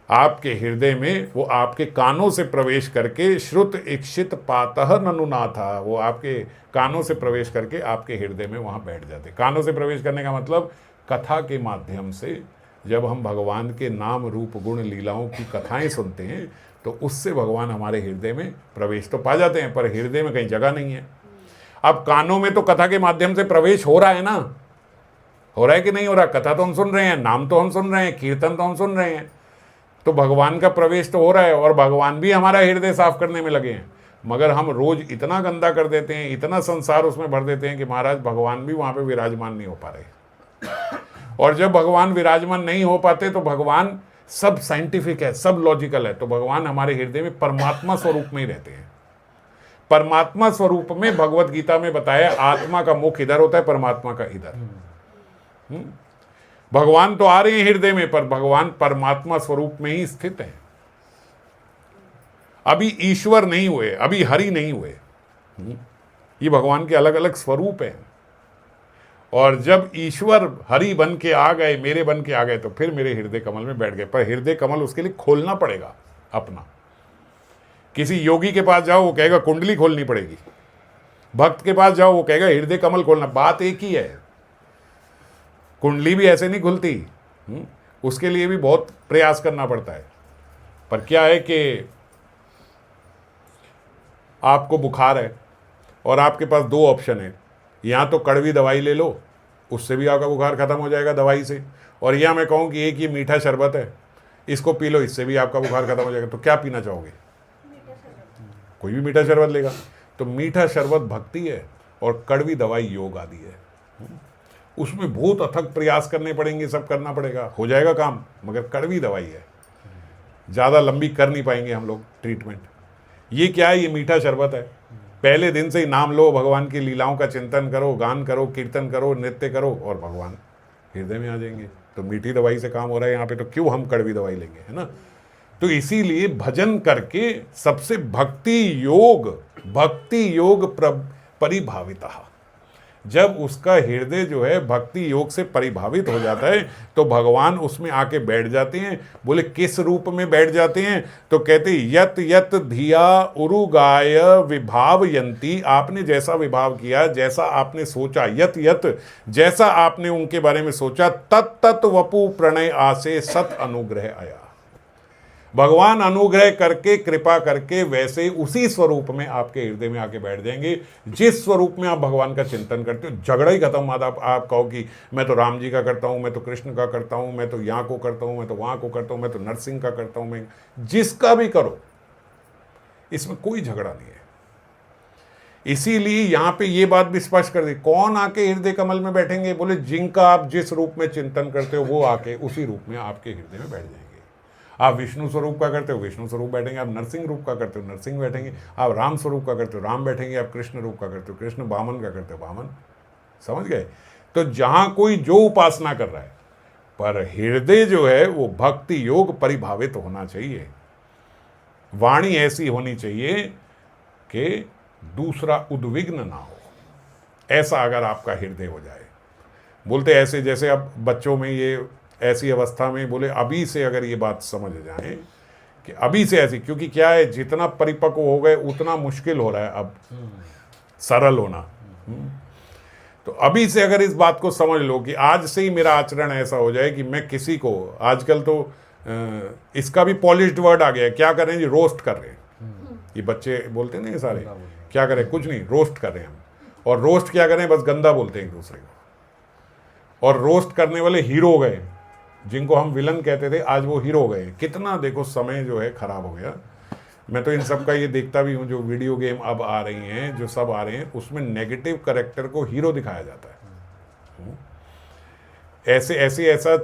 [SPEAKER 1] आपके हृदय में वो आपके कानों से प्रवेश करके, श्रुत इक्षित पातः ननुनाथा, वो आपके कानों से प्रवेश करके आपके हृदय में वहाँ बैठ जाते। कानों से प्रवेश करने का मतलब कथा के माध्यम से, जब हम भगवान के नाम रूप गुण लीलाओं की कथाएं सुनते हैं तो उससे भगवान हमारे हृदय में प्रवेश तो पा जाते हैं, पर हृदय में कहीं जगह नहीं है। अब कानों में तो कथा के माध्यम से प्रवेश हो रहा है ना, हो रहा है कि नहीं हो रहा, कथा तो हम सुन रहे हैं, नाम तो हम सुन रहे हैं, कीर्तन तो हम सुन रहे हैं, तो भगवान का प्रवेश तो हो रहा है, और भगवान भी हमारा हृदय साफ करने में लगे हैं। मगर हम रोज इतना गंदा कर देते हैं, इतना संसार उसमें भर देते हैं कि महाराज भगवान भी वहाँ पे विराजमान नहीं हो पा रहे। और जब भगवान विराजमान नहीं हो पाते तो भगवान सब साइंटिफिक है, सब लॉजिकल है, तो भगवान हमारे हृदय में परमात्मा स्वरूप में ही रहते हैं। परमात्मा स्वरूप में भगवत गीता में बताया, आत्मा का मुख इधर होता है, परमात्मा का इधर। भगवान तो आ रहे हैं हृदय में, पर भगवान परमात्मा स्वरूप में ही स्थित है। अभी ईश्वर नहीं हुए, अभी हरि नहीं हुए, ये भगवान के अलग अलग स्वरूप हैं। और जब ईश्वर हरि बन के आ गए, मेरे बन के आ गए, तो फिर मेरे हृदय कमल में बैठ गए। पर हृदय कमल उसके लिए खोलना पड़ेगा अपना। किसी योगी के पास जाओ, वो कहेगा कुंडली खोलनी पड़ेगी। भक्त के पास जाओ, वो कहेगा हृदय कमल खोलना। बात एक ही है, कुंडली भी ऐसे नहीं खुलती, उसके लिए भी बहुत प्रयास करना पड़ता है। पर क्या है कि आपको बुखार है और आपके पास 2 ऑप्शन है, या तो कड़वी दवाई ले लो, उससे भी आपका बुखार खत्म हो जाएगा दवाई से, और या मैं कहूँ कि एक ये मीठा शरबत है, इसको पी लो, इससे भी आपका बुखार खत्म हो जाएगा। तो क्या पीना चाहोगे? कोई भी मीठा शरबत लेगा। तो मीठा शरबत भक्ति है और कड़वी दवाई योग आदि है। उसमें बहुत अथक प्रयास करने पड़ेंगे, सब करना पड़ेगा, हो जाएगा काम, मगर कड़वी दवाई है, ज़्यादा लंबी कर नहीं पाएंगे हम लोग ट्रीटमेंट। ये क्या है? ये मीठा शरबत है। पहले दिन से ही नाम लो, भगवान की लीलाओं का चिंतन करो, गान करो, कीर्तन करो, नृत्य करो और भगवान हृदय में आ जाएंगे। तो मीठी दवाई से काम हो रहा है यहाँ पे, तो क्यों हम कड़वी दवाई लेंगे, है ना? तो इसीलिए भजन करके सबसे भक्ति योग परिभाविता, जब उसका हृदय जो है भक्ति योग से परिभावित हो जाता है तो भगवान उसमें आके बैठ जाते हैं। बोले किस रूप में बैठ जाते हैं? तो कहते यत यत धिया उरुगाय विभावयंती, आपने जैसा विभाव किया, जैसा आपने सोचा, यत यत जैसा आपने उनके बारे में सोचा, तत् तत् वपु प्रणय आसे सत अनुग्रह आया। भगवान अनुग्रह करके, कृपा करके वैसे उसी स्वरूप में आपके हृदय में आके बैठ जाएंगे जिस स्वरूप में आप भगवान का चिंतन करते हो। झगड़ा ही खत्म। आप कहो कि मैं तो राम जी का करता हूँ, मैं तो कृष्ण का करता हूँ, मैं तो यहाँ को करता हूँ, मैं तो वहाँ को करता हूँ, मैं तो नरसिंह का करता हूँ, मैं जिसका भी करो, इसमें कोई झगड़ा नहीं है। इसीलिए यहाँ पे ये बात भी स्पष्ट कर दी, कौन आके हृदय कमल में बैठेंगे? बोले जिनका आप जिस रूप में चिंतन करते हो वो आके उसी रूप में आपके हृदय में बैठ जाएंगे। आप विष्णु स्वरूप का करते हो, विष्णु स्वरूप बैठेंगे। आप नरसिंह रूप का करते हो, नरसिंह बैठेंगे। आप राम स्वरूप का करते हो, राम बैठेंगे। आप कृष्ण रूप का करते हो, कृष्ण। वामन का करते हो, वामन। समझ गए? तो जहां कोई जो उपासना कर रहा है, पर हृदय जो है वो भक्ति योग परिभावित होना चाहिए। वाणी ऐसी होनी चाहिए कि दूसरा उद्विग्न ना हो, ऐसा अगर आपका हृदय हो जाए। बोलते ऐसे जैसे अब बच्चों में ये ऐसी अवस्था में, बोले अभी से अगर ये बात समझ जाएं कि अभी से ऐसी, क्योंकि क्या है, जितना परिपक्व हो गए उतना मुश्किल हो रहा है अब सरल होना। तो अभी से अगर इस बात को समझ लो कि आज से ही मेरा आचरण ऐसा हो जाए कि मैं किसी को, आजकल तो इसका भी पॉलिश्ड वर्ड आ गया है, क्या करें जी, रोस्ट कर रहे हैं। ये बच्चे बोलते हैं ना, ये सारे क्या करें, कुछ नहीं, रोस्ट कर रहे हैं हम। और रोस्ट क्या करें, बस गंदा बोलते हैं एक दूसरे को। और रोस्ट करने वाले हीरो गए, जिनको हम विलन कहते थे, आज वो हीरो गए। कितना देखो समय जो है खराब हो गया। मैं तो इन सब का ये देखता भी हूँ, जो वीडियो गेम अब आ रही हैं, जो सब आ रहे हैं, उसमें नेगेटिव कैरेक्टर को हीरो दिखाया जाता है। ऐसा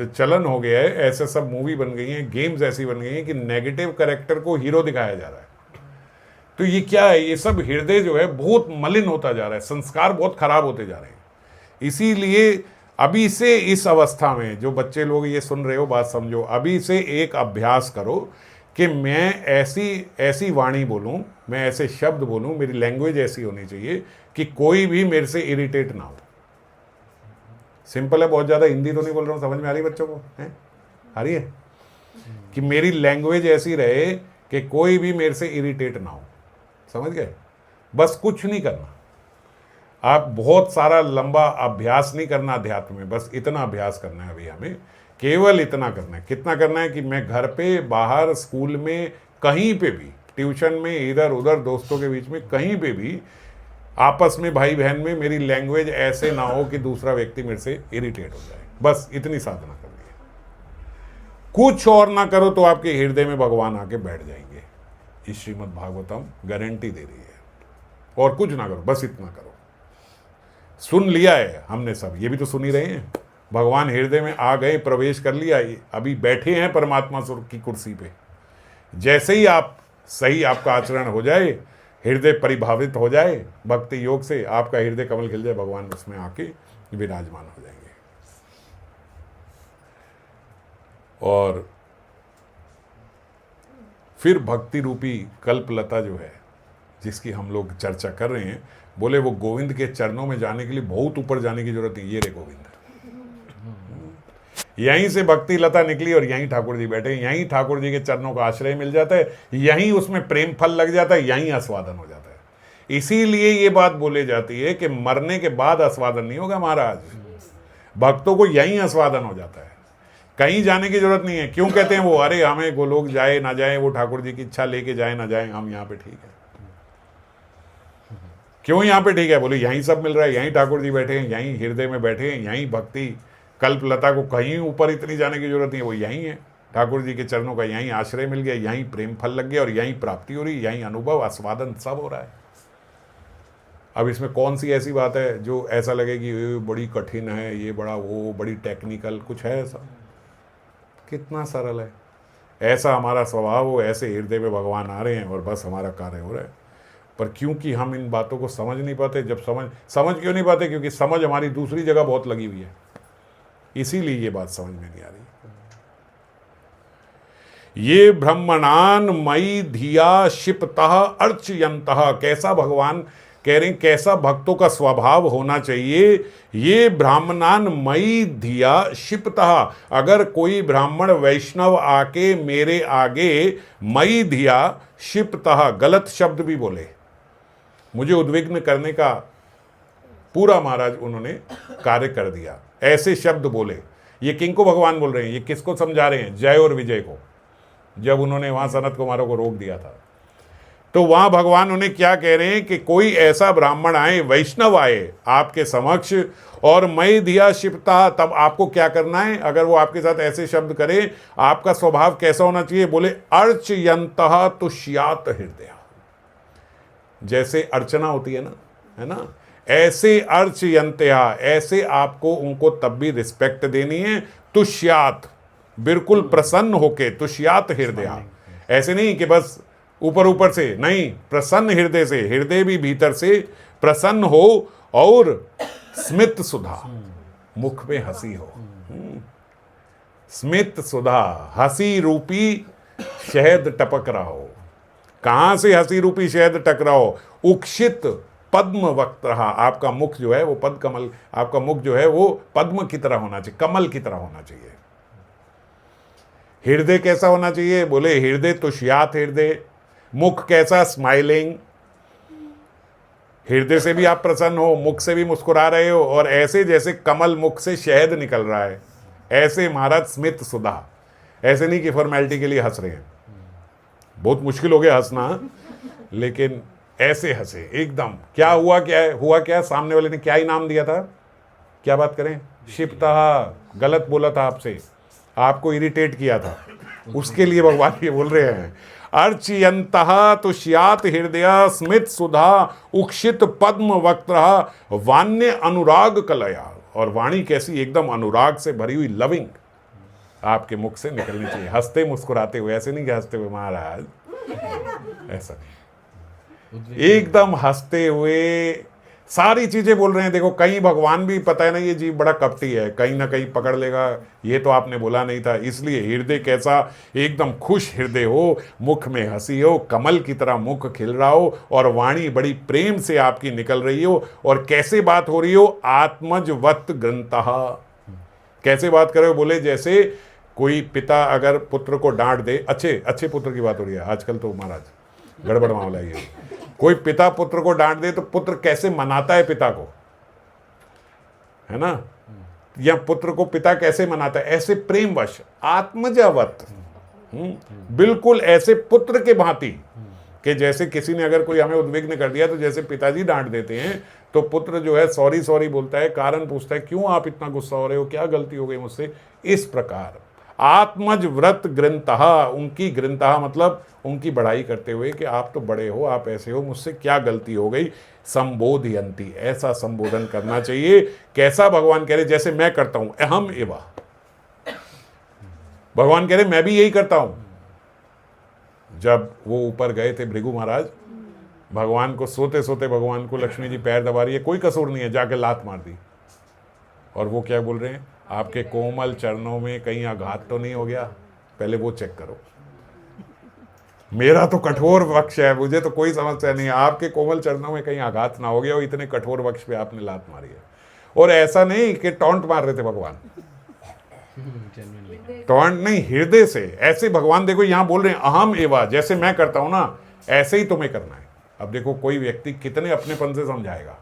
[SPEAKER 1] चलन हो गया है, ऐसे सब मूवी बन गई हैं, गेम्स ऐसी बन गई हैं कि नेगेटिव कैरेक्टर को हीरो दिखाया जा रहा है। तो ये क्या है? ये सब हृदय जो है बहुत मलिन होता जा रहा है, संस्कार बहुत खराब होते जा रहे हैं। इसीलिए अभी से इस अवस्था में जो बच्चे लोग ये सुन रहे हो, बात समझो, अभी से एक अभ्यास करो कि मैं ऐसी वाणी बोलूं, मैं ऐसे शब्द बोलूं, मेरी लैंग्वेज ऐसी होनी चाहिए कि कोई भी मेरे से इरिटेट ना हो। सिंपल है, बहुत ज़्यादा हिंदी तो नहीं बोल रहा हूँ, समझ में आ रही है बच्चों को? है आ रही है? कि मेरी लैंग्वेज ऐसी रहे कि कोई भी मेरे से इरिटेट ना हो। समझ गए? बस कुछ नहीं करना, आप बहुत सारा लंबा अभ्यास नहीं करना अध्यात्म में, बस इतना अभ्यास करना है अभी हमें, केवल इतना करना है। कितना करना है कि मैं घर पे, बाहर, स्कूल में, कहीं पे भी, ट्यूशन में, इधर उधर, दोस्तों के बीच में, कहीं पे भी, आपस में, भाई बहन में, मेरी लैंग्वेज ऐसे ना हो कि दूसरा व्यक्ति मेरे से इरिटेट हो जाए। बस इतनी साधना करनी है, कुछ और ना करो तो आपके हृदय में भगवान आके बैठ जाएंगे। इस श्रीमद् भागवतम गारंटी दे रही है। और कुछ ना करो, बस इतना करो। सुन लिया है हमने सब, ये भी तो सुन ही रहे हैं। भगवान हृदय में आ गए, प्रवेश कर लिया, अभी बैठे हैं परमात्मा सुर की कुर्सी पे। जैसे ही आप सही आपका आचरण हो जाए, हृदय परिभावित हो जाए भक्ति योग से, आपका हृदय कमल खिल जाए, भगवान उसमें आके विराजमान हो जाएंगे। और फिर भक्ति रूपी कल्पलता जो है, जिसकी हम लोग चर्चा कर रहे हैं, बोले वो गोविंद के चरणों में जाने के लिए बहुत ऊपर जाने की जरूरत नहीं। ये रे गोविंद, यहीं से भक्ति लता निकली और यहीं ठाकुर जी बैठे, यहीं ठाकुर जी के चरणों का आश्रय मिल जाता है, यहीं उसमें प्रेम फल लग जाता है, यहीं आस्वादन हो जाता है। इसीलिए ये बात बोली जाती है कि मरने के बाद आस्वादन नहीं होगा महाराज, भक्तों को यहीं आस्वादन हो जाता है, कहीं जाने की जरूरत नहीं है। क्यों कहते हैं वो, अरे हमें वो लोग जाए ना जाए, वो ठाकुर जी की इच्छा लेके जाए ना जाए, हम यहाँ पे ठीक है। क्यों यहाँ पे ठीक है? बोले यहीं सब मिल रहा है, यहीं ठाकुर जी बैठे हैं, यहीं हृदय में बैठे हैं, यहीं भक्ति कल्पलता को कहीं ऊपर इतनी जाने की जरूरत नहीं है, वो यहीं है। ठाकुर जी के चरणों का यहीं आश्रय मिल गया, यहीं प्रेम फल लग गया और यहीं प्राप्ति हो रही, यहीं अनुभव आस्वादन सब हो रहा है। अब इसमें कौन सी ऐसी बात है जो ऐसा लगे कि ये बड़ी कठिन है, ये बड़ा वो बड़ी टेक्निकल, कुछ है ऐसा? कितना सरल है। ऐसा हमारा स्वभाव हो, ऐसे हृदय में भगवान आ रहे हैं और बस हमारा कार्य हो रहा है। पर क्योंकि हम इन बातों को समझ नहीं पाते, जब समझ क्यों नहीं पाते? क्योंकि समझ हमारी दूसरी जगह बहुत लगी हुई है, इसीलिए ये बात समझ में नहीं आ रही। ये ब्रह्मणान मई धिया शिपतः अर्चयन्तः, कैसा भगवान कह रहे हैं, कैसा भक्तों का स्वभाव होना चाहिए। ये ब्राह्मणान मई धिया शिपतः, अगर कोई ब्राह्मण वैष्णव आके मेरे आगे मई धिया शिपतः, गलत शब्द भी बोले, मुझे उद्विग्न करने का पूरा महाराज उन्होंने कार्य कर दिया, ऐसे शब्द बोले। ये किनको भगवान बोल रहे हैं? ये किसको समझा रहे हैं? जय और विजय को। जब उन्होंने वहां सनत कुमारों को रोक दिया था, तो वहां भगवान उन्हें क्या कह रहे हैं कि कोई ऐसा ब्राह्मण आए, वैष्णव आए आपके समक्ष और मई धिया शिपता, तब आपको क्या करना है? अगर वो आपके साथ ऐसे शब्द करे, आपका स्वभाव कैसा होना चाहिए? बोले अर्चयन्तः तुष्यात हृदय, जैसे अर्चना होती है ना, है ना, ऐसे अर्चयन्तया, ऐसे आपको उनको तब भी रिस्पेक्ट देनी है। तुष्यात, बिल्कुल प्रसन्न होके, तुष्यात हृदय, ऐसे नहीं कि बस ऊपर ऊपर से, नहीं, प्रसन्न हृदय से, हृदय भी भीतर से प्रसन्न हो, और स्मित सुधा, मुख में हंसी हो। स्मित सुधा, हंसी रूपी शहद टपक रहा हो। कहां से हंसी रूपी शहद टक रहा हो? उक्षित पद्म वक्त रहा, आपका मुख जो है वो पद कमल, आपका मुख जो है वो पद्म की तरह होना चाहिए, कमल की तरह होना चाहिए। हृदय कैसा होना चाहिए? बोले हृदय तुष्यात हृदय। मुख कैसा? स्माइलिंग। हृदय से भी आप प्रसन्न हो, मुख से भी मुस्कुरा रहे हो, और ऐसे जैसे कमल मुख से शहद निकल रहा है, ऐसे महाराज स्मित सुधा। ऐसे नहीं कि फॉर्मेलिटी के लिए हंस रहे हैं, बहुत मुश्किल हो गया हंसना, लेकिन ऐसे हंसे एकदम। क्या हुआ, क्या है, हुआ क्या? सामने वाले ने क्या इनाम दिया था? क्या बात करें? शिपतः, गलत बोला था आपसे, आपको इरिटेट किया था, उसके लिए भगवान ये बोल रहे हैं। अर्चयन्तः तुष्यात हृदय स्मित सुधा उक्षित पद्म वक्त्रः वान्य अनुराग कलया, और वाणी कैसी? एकदम अनुराग से भरी हुई, लविंग आपके मुख से निकलनी चाहिए, हंसते मुस्कुराते हुए। ऐसे नहीं कि हंसते हुए महाराज, ऐसा नहीं, एकदम हंसते हुए सारी चीजें बोल रहे हैं। देखो, कहीं भगवान भी, पता है ना ये जीव बड़ा कपटी है, कहीं ना कहीं पकड़ लेगा, ये तो आपने बोला नहीं था। इसलिए हृदय कैसा? एकदम खुश हृदय हो, मुख में हंसी हो, कमल की तरह मुख खिल रहा हो, और वाणी बड़ी प्रेम से आपकी निकल रही हो। और कैसे बात हो रही हो? आत्मजवत ग्रंथः, कैसे बात करे? बोले जैसे कोई पिता अगर पुत्र को डांट दे, अच्छे पुत्र की बात हो रही है आजकल तो महाराज, गड़बड़ मामला ये। कोई पिता पुत्र को डांट दे तो पुत्र कैसे मनाता है पिता को, है ना? या पुत्र को पिता कैसे मनाता है? ऐसे प्रेमवश, आत्मजावत, बिल्कुल ऐसे पुत्र के भांति, कि जैसे किसी ने अगर कोई हमें उद्विग्न कर दिया तो जैसे पिताजी डांट देते हैं, तो पुत्र जो है सॉरी सॉरी बोलता है, कारण पूछता है क्यों आप इतना गुस्सा हो रहे हो, क्या गलती हो गई मुझसे। इस प्रकार आत्मज व्रत ग्रंथः, उनकी ग्रंथः मतलब उनकी बड़ाई करते हुए कि आप तो बड़े हो, आप ऐसे हो, मुझसे क्या गलती हो गई, संबोधयन्ति, ऐसा संबोधन करना चाहिए। कैसा? भगवान कह रहे जैसे मैं करता हूं, अहम एवा, भगवान कह रहे मैं भी यही करता हूं। जब वो ऊपर गए थे भृगु महाराज, भगवान को सोते सोते भगवान को लक्ष्मी जी पैर दबा रही है, कोई कसूर नहीं है, जाके लात मार दी। और वो क्या बोल रहे हैं? आपके कोमल चरणों में कहीं आघात तो नहीं हो गया, पहले वो चेक करो। मेरा तो कठोर वक्ष है, मुझे तो कोई समस्या नहीं है, आपके कोमल चरणों में कहीं आघात ना हो गया हो, इतने कठोर वक्ष पे आपने लात मारी है। और ऐसा नहीं कि टॉन्ट मार रहे थे भगवान, टॉन्ट नहीं, हृदय से। ऐसे भगवान देखो यहां बोल रहे हैं अहम एवा, जैसे मैं करता हूं ना ऐसे ही तुम्हें करना है। अब देखो कोई व्यक्ति कितने अपनेपन से समझाएगा,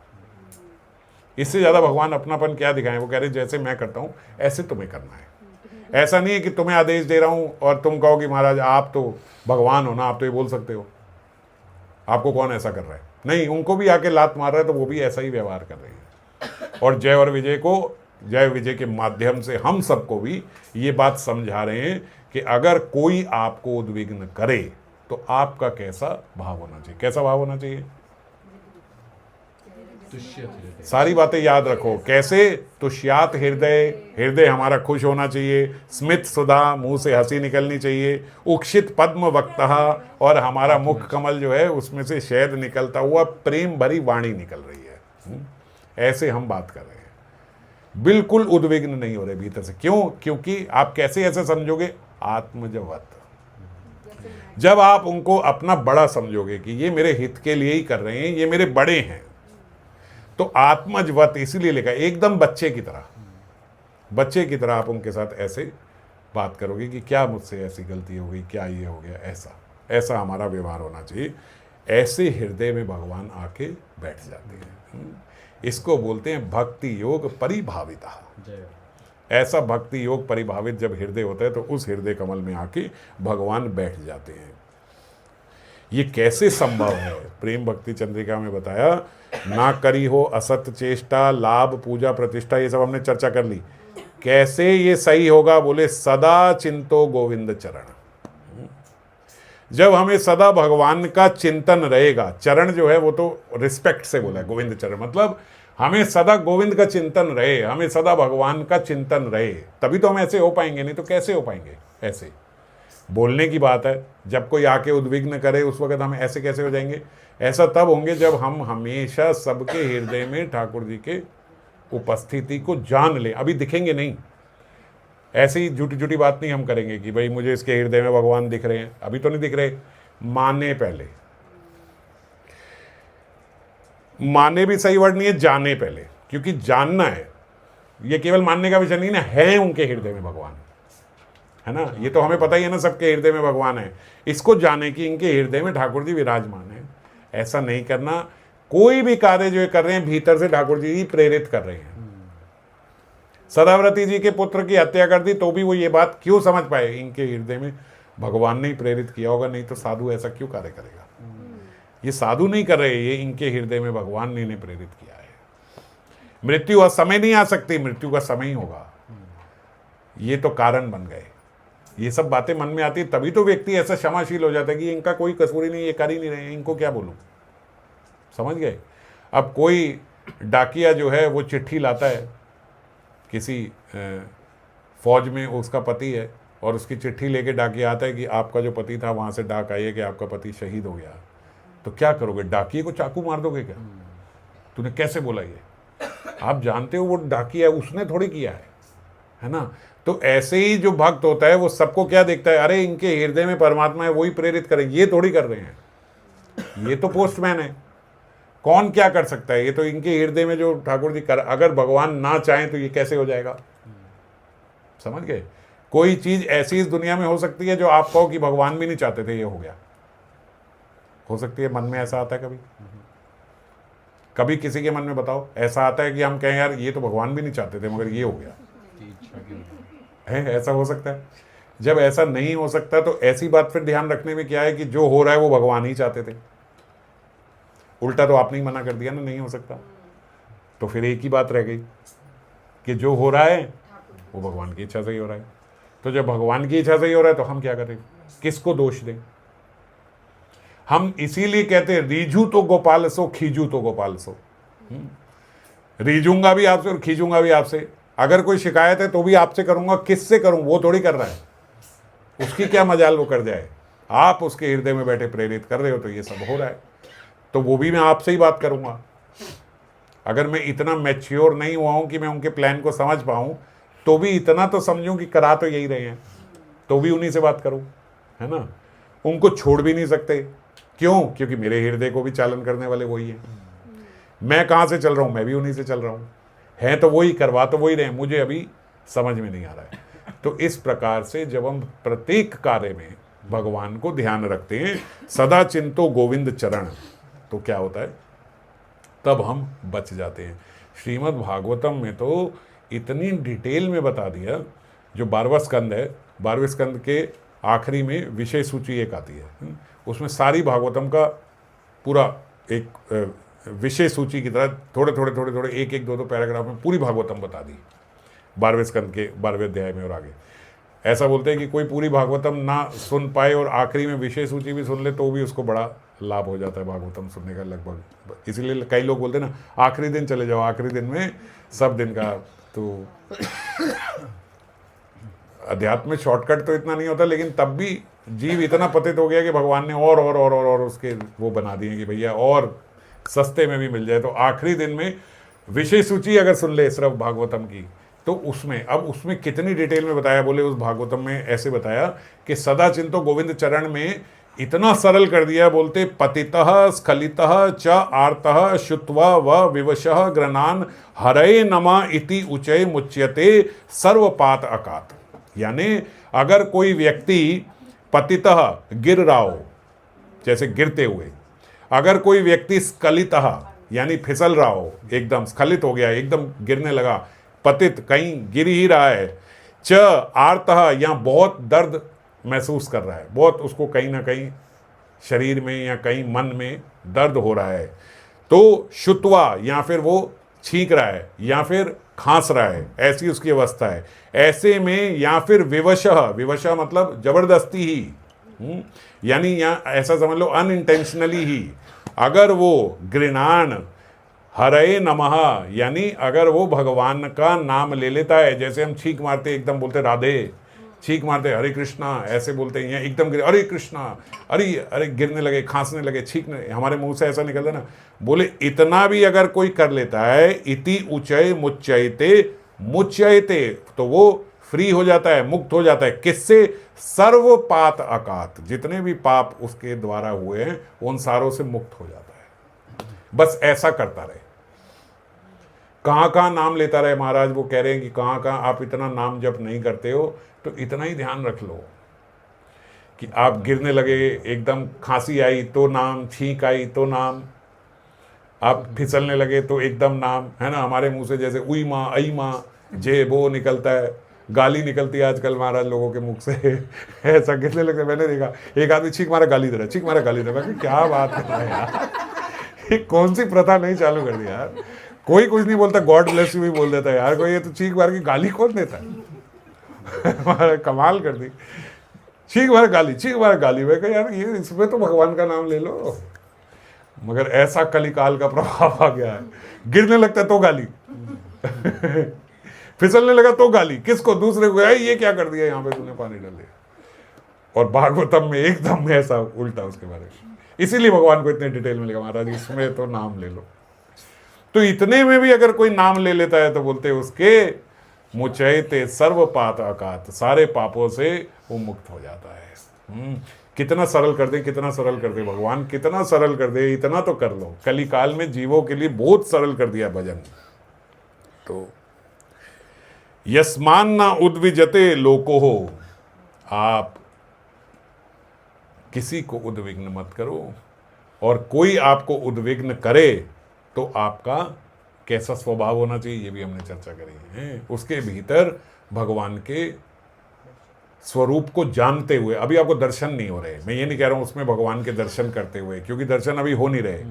[SPEAKER 1] इससे ज्यादा भगवान अपनापन क्या दिखाएं? वो कह रहे जैसे मैं करता हूं ऐसे तुम्हें करना है। ऐसा नहीं है कि तुम्हें आदेश दे रहा हूं और तुम कहो कि महाराज आप तो भगवान हो ना, आप तो ये बोल सकते हो, आपको कौन ऐसा कर रहा है? नहीं, उनको भी आके लात मार रहा है तो वो भी ऐसा ही व्यवहार कर रहे हैं। और जय और विजय को, जय विजय के माध्यम से हम सबको भी ये बात समझा रहे हैं कि अगर कोई आपको उद्विग्न करे तो आपका कैसा भाव होना चाहिए? कैसा भाव होना चाहिए?
[SPEAKER 2] तुष्यत हृदय।
[SPEAKER 1] सारी बातें याद रखो। कैसे? तुष्यात हृदय, हृदय हमारा खुश होना चाहिए। स्मित सुधा, मुंह से हंसी निकलनी चाहिए। उक्षित पद्म वक्तः, और हमारा मुख कमल जो है उसमें से शहद निकलता हुआ प्रेम भरी वाणी निकल रही है। ऐसे हम बात कर रहे हैं, बिल्कुल उद्विग्न नहीं हो रहे भीतर से। क्यों? क्योंकि आप कैसे ऐसे समझोगे? आत्मजवत। जब आप उनको अपना बड़ा समझोगे कि ये मेरे हित के लिए ही कर रहे हैं, ये मेरे बड़े हैं, तो आत्मजवत इसीलिए लिखा एकदम बच्चे की तरह। बच्चे की तरह आप उनके साथ ऐसे बात करोगे कि क्या मुझसे ऐसी गलती हो गई, क्या ये हो गया, ऐसा ऐसा हमारा व्यवहार होना चाहिए। ऐसे हृदय में भगवान आके बैठ जाते हैं। इसको बोलते हैं भक्ति योग परिभाविता।
[SPEAKER 2] जय।
[SPEAKER 1] ऐसा भक्ति योग परिभावित जब हृदय होता है तो उस हृदय कमल में आके भगवान बैठ जाते हैं। ये कैसे संभव है? प्रेम भक्ति चंद्रिका में बताया, ना करी हो असत चेष्टा, लाभ पूजा प्रतिष्ठा, ये सब हमने चर्चा कर ली। कैसे ये सही होगा? बोले सदा चिंतो गोविंद चरण। जब हमें सदा भगवान का चिंतन रहेगा, चरण जो है वो तो रिस्पेक्ट से बोला है, गोविंद चरण मतलब हमें सदा गोविंद का चिंतन रहे, हमें सदा भगवान का चिंतन रहे, तभी तो हम ऐसे हो पाएंगे। नहीं तो कैसे हो पाएंगे? ऐसे बोलने की बात है, जब कोई आके उद्विग्न करे उस वक्त हम ऐसे कैसे हो जाएंगे? ऐसा तब होंगे जब हम हमेशा सबके हृदय में ठाकुर जी के उपस्थिति को जान लें। अभी दिखेंगे नहीं, ऐसी झूठी झूठी बात नहीं हम करेंगे कि भाई मुझे इसके हृदय में भगवान दिख रहे हैं, अभी तो नहीं दिख रहे। माने पहले, माने भी सही वर्ड नहीं है, जाने पहले, क्योंकि जानना है, ये केवल मानने का विषय नहीं ना है। उनके हृदय में भगवान है ना, ये तो हमें पता ही है ना, सबके हृदय में भगवान है। इसको जाने कि इनके हृदय में ठाकुर जी विराजमान है। ऐसा नहीं करना। कोई भी कार्य जो कर रहे हैं भीतर से ठाकुर जी ही प्रेरित कर रहे हैं। सदाव्रती जी के पुत्र की हत्या कर दी तो भी वो ये बात क्यों समझ पाए? इनके हृदय में भगवान ने ही प्रेरित किया होगा, नहीं तो साधु ऐसा क्यों कार्य करेगा? ये साधु नहीं कर रहे, ये इनके हृदय में भगवान ने इन्हें प्रेरित किया है। मृत्यु असमय नहीं आ सकती, मृत्यु का समय ही होगा। ये तो कारण बन गए। ये सब बातें मन में आती तभी तो व्यक्ति ऐसा क्षमाशील हो जाता है कि इनका कोई कसूर ही नहीं, ये कर ही नहीं रहे, इनको क्या बोलूं। समझ गए? अब कोई डाकिया जो है वो चिट्ठी लाता है, किसी फौज में उसका पति है और उसकी चिट्ठी लेके डाकिया आता है कि आपका जो पति था वहां से डाक आई है कि आपका पति शहीद हो गया। तो क्या करोगे? डाकिए को चाकू मार दोगे क्या? तूने कैसे बोला ये? आप जानते हो वो डाकिया उसने थोड़ी किया है ना। तो ऐसे ही जो भक्त होता है वो सबको क्या देखता है? अरे इनके हृदय में परमात्मा है, वही प्रेरित करे, ये थोड़ी कर रहे हैं। ये तो पोस्टमैन है, कौन क्या कर सकता है? ये तो इनके हृदय में जो ठाकुर जी कर, अगर भगवान ना चाहें तो ये कैसे हो जाएगा? समझ गए? कोई चीज ऐसी इस दुनिया में हो सकती है जो आप कहो कि भगवान भी नहीं चाहते थे, ये हो गया। हो सकती है? मन में ऐसा आता है कभी? कभी किसी के मन में बताओ ऐसा आता है कि हम कहें यार ये तो भगवान भी नहीं चाहते थे मगर ये हो गया है? ऐसा हो सकता है? जब ऐसा नहीं हो सकता तो ऐसी बात फिर ध्यान रखने में क्या है कि जो हो रहा है वो भगवान ही चाहते थे। उल्टा तो आपने ही मना कर दिया ना, नहीं हो सकता। तो फिर एक ही बात रह गई कि जो हो रहा है वो भगवान की इच्छा से ही हो रहा है। तो जब भगवान की इच्छा से ही हो रहा है तो हम क्या करें? किसको दोष दें? हम इसीलिए कहते हैं रीझू तो गोपाल सो, खींचू तो गोपाल सो। रीझूंगा भी आपसे और खींचूंगा भी आपसे। अगर कोई शिकायत है तो भी आपसे करूंगा, किससे करूं? वो थोड़ी कर रहा है, उसकी क्या मजाल वो कर जाए। आप उसके हृदय में बैठे प्रेरित कर रहे हो तो ये सब हो रहा है, तो वो भी मैं आपसे ही बात करूंगा। अगर मैं इतना मैच्योर नहीं हुआ हूं कि मैं उनके प्लान को समझ पाऊं तो भी इतना तो समझूं कि करा तो यही रहे हैं, तो भी उन्हीं से बात करूं, है ना। उनको छोड़ भी नहीं सकते। क्यों? क्योंकि मेरे हृदय को भी चालन करने वाले वही हैं। मैं कहाँ से चल रहा हूँ? मैं भी उन्हीं से चल रहा हूँ। है तो वही, करवा तो वही रहे, मुझे अभी समझ में नहीं आ रहा है। तो इस प्रकार से जब हम प्रत्येक कार्य में भगवान को ध्यान रखते हैं, सदा चिंतो गोविंद चरण, तो क्या होता है? तब हम बच जाते हैं। श्रीमद् भागवतम में तो इतनी डिटेल में बता दिया। जो 12वां स्कंद है, 12वें स्कंद के आखिरी में विषय सूची एक आती है, उसमें सारी भागवतम का पूरा एक विषय सूची की तरह थोड़े थोड़े एक दो पैराग्राफ में पूरी भागवतम बता दी 12वें स्कंद के 12वें अध्याय में और आगे। ऐसा बोलते हैं कि कोई पूरी भागवतम ना सुन पाए और आखिरी में विशेष सूची भी सुन ले तो भी उसको बड़ा लाभ हो जाता है भागवतम सुनने का लगभग। इसीलिए कई लोग बोलते हैं ना आखिरी दिन चले जाओ, आखिरी दिन में सब दिन का। तो अध्यात्म में शॉर्टकट तो इतना नहीं होता, लेकिन तब भी जीव इतना पतित हो गया कि भगवान ने और उसके वो बना दिए कि भैया और सस्ते में भी मिल जाए। तो आखिरी दिन में विशेष सूची अगर सुन ले सिर्फ भागवतम की, तो उसमें कितनी डिटेल में बताया, बोले उस भागवतम में ऐसे बताया कि सदा चिंतो गोविंद चरण में इतना सरल कर दिया, बोलते पतितः स्खलितः च आर्तः शुत्वा व विवशः ग्रनान हरे नमा इति उचय मुच्यते सर्वपात अकात। यानी अगर कोई व्यक्ति पतितः गिर रहा हो, जैसे गिरते हुए, अगर कोई व्यक्ति स्खलितः यानी फिसल रहा हो, एकदम स्खलित हो गया, एकदम गिरने लगा, पतित कहीं गिर ही रहा है, च आर्तः या बहुत दर्द महसूस कर रहा है, बहुत उसको कहीं ना कहीं शरीर में या कहीं मन में दर्द हो रहा है, तो शुत्वा या फिर वो छींक रहा है या फिर खांस रहा है, ऐसी उसकी अवस्था है। ऐसे में या फिर विवशः मतलब जबरदस्ती ही, यानी या ऐसा समझ लो अनइंटेंशनली ही, अगर वो गृणान हरे नमः यानी अगर वो भगवान का नाम ले लेता है, जैसे हम छींक मारते एकदम बोलते राधे, छींक मारते हरे कृष्णा ऐसे बोलते हैं, या एकदम गिरे हरे कृष्णा, अरे गिरने लगे, खांसने लगे, छींकने, हमारे मुंह से ऐसा निकलता ना, बोले इतना भी अगर कोई कर लेता है, इति उचय मुच्यते तो वो फ्री हो जाता है, मुक्त हो जाता है। किससे? सर्व पात अकात, जितने भी पाप उसके द्वारा हुए हैं उन सारों से मुक्त हो जाता है। बस ऐसा करता रहे, कहाँ कहाँ नाम लेता रहे। महाराज वो कह रहे हैं कि कहाँ कहाँ आप इतना नाम जप नहीं करते हो, तो इतना ही ध्यान रख लो कि आप गिरने लगे, एकदम खांसी आई तो नाम, छींक आई तो नाम, आप फिसलने लगे तो एकदम नाम, है ना। हमारे मुंह से जैसे उई माँ, आई माँ, जे वो निकलता है, गाली निकलती है आजकल महाराज लोगों के मुख से ऐसा गिरने लगता है। मैंने देखा एक आदमी छींक मारा गाली दे रहा, छींक मारा गाली दे रहा, क्या बात कर रहा है यार, ये कौन सी प्रथा नहीं चालू कर दी यार। कोई कुछ नहीं बोलता, गॉड ब्लेस यू भी बोल देता है यार कोई, ये तो छींक मार की गाली कौन देता है कमाल कर दी, छींक मार गाली, छींक मार गाली। मैं कहा यार ये इसमें तो भगवान का नाम ले लो, मगर ऐसा कलिकाल का प्रभाव आ गया है, गिरने लगता है तो गाली फिसलने लगा तो गाली, किसको? दूसरे को, ये क्या कर दिया यहाँ पे तूने पानी डाल दिया। और भागवतम में एकदम ऐसा उल्टा उसके बारे में, इसीलिए भगवान को इतने डिटेल में लिखा महाराज इसमें तो नाम ले लो। तो इतने में भी अगर कोई नाम ले लेता है तो बोलते उसके मुचयते सर्व पात अकात, सारे पापों से वो मुक्त हो जाता है। कितना सरल कर दे, कितना सरल कर दे भगवान, कितना सरल कर दे, इतना तो कर लो। कलिकाल में जीवों के लिए बहुत सरल कर दिया भजन। तो यस्मान ना उद्विजते लोको हो, आप किसी को उद्विग्न मत करो, और कोई आपको उद्विग्न करे तो आपका कैसा स्वभाव होना चाहिए ये भी हमने चर्चा करी है। उसके भीतर भगवान के स्वरूप को जानते हुए, अभी आपको दर्शन नहीं हो रहे, मैं ये नहीं कह रहा हूं उसमें भगवान के दर्शन करते हुए, क्योंकि दर्शन अभी हो नहीं रहे,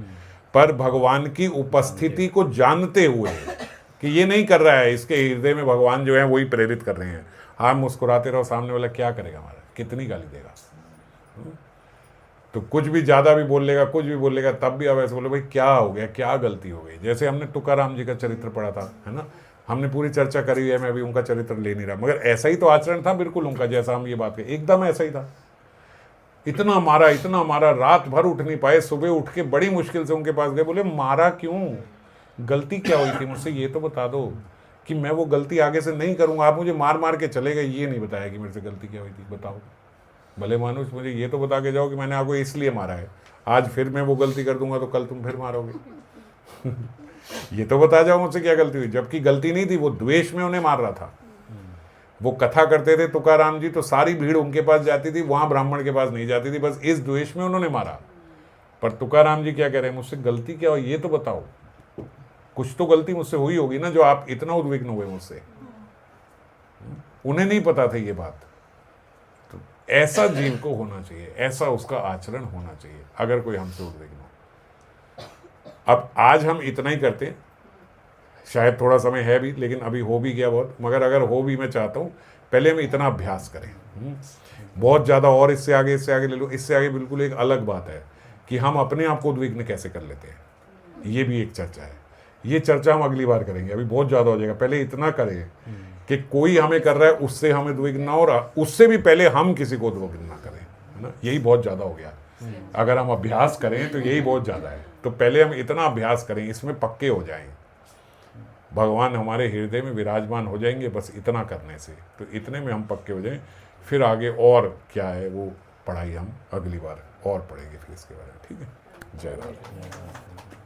[SPEAKER 1] पर भगवान की उपस्थिति को जानते हुए कि ये नहीं कर रहा है, इसके हृदय में भगवान जो है वही प्रेरित कर रहे हैं। आप मुस्कुराते रहो, सामने वाला क्या करेगा हमारा, कितनी गाली देगा, तो कुछ भी ज़्यादा भी बोल लेगा, कुछ भी बोल लेगा, तब भी आप ऐसे बोले भाई क्या हो गया, क्या गलती हो गई। जैसे हमने तुकाराम जी का चरित्र पढ़ा था, है ना, हमने पूरी चर्चा करी है, मैं अभी उनका चरित्र ले नहीं रहा, मगर ऐसा ही तो आचरण था बिल्कुल उनका, जैसा हम ये बात करें एकदम ऐसा ही था। इतना मारा, रात भर उठ नहीं पाए, सुबह उठ के बड़ी मुश्किल से उनके पास गए, बोले मारा क्यों, गलती क्या हुई थी मुझसे ये तो बता दो कि मैं वो गलती आगे से नहीं करूँगा। आप मुझे मार के चले गए, ये नहीं बताया कि मेरे से गलती क्या हुई थी, बताओ। भले मानुष मुझे ये तो बता के जाओ कि मैंने आपको इसलिए मारा है, आज फिर मैं वो गलती कर दूंगा तो कल तुम फिर मारोगे ये तो बता जाओ मुझसे क्या गलती हुई, जबकि गलती नहीं थी, वो द्वेष में उन्हें मार रहा था। वो कथा करते थे तुकाराम जी, तो सारी भीड़ उनके पास जाती थी, वहां ब्राह्मण के पास नहीं जाती थी, बस इस द्वेष में उन्होंने मारा। पर तुकाराम जी क्या कह रहे हैं, मुझसे गलती क्या हुई ये तो बताओ, कुछ तो गलती मुझसे हुई होगी ना जो आप इतना उद्विग्न हुए मुझसे। उन्हें नहीं पता था ये बात। तो ऐसा जीव को होना चाहिए, ऐसा उसका आचरण होना चाहिए अगर कोई हमसे उद्विग्न हो। अब आज हम इतना ही करते हैं, शायद थोड़ा समय है भी, लेकिन अभी हो भी गया बहुत, मगर अगर हो भी, मैं चाहता हूँ पहले हम इतना अभ्यास करें। बहुत ज़्यादा और इससे आगे ले लो, इससे आगे बिल्कुल एक अलग बात है कि हम अपने आप को उद्विग्न कैसे कर लेते हैं। ये भी एक चर्चा है, ये चर्चा हम अगली बार करेंगे, अभी बहुत ज़्यादा हो जाएगा। पहले इतना करें कि कोई हमें कर रहा है उससे हमें उद्विग्न ना, और उससे भी पहले हम किसी को उद्विग्न ना करें, है ना। यही बहुत ज़्यादा हो गया। अगर हम अभ्यास करें तो यही बहुत ज़्यादा है। तो पहले हम इतना अभ्यास करें, इसमें पक्के हो जाएं, भगवान हमारे हृदय में विराजमान हो जाएंगे बस इतना करने से। तो इतने में हम पक्के हो जाएं, फिर आगे और क्या है वो पढ़ाई हम अगली बार और पढ़ेंगे फिर इसके बारे में। ठीक है, जय राम।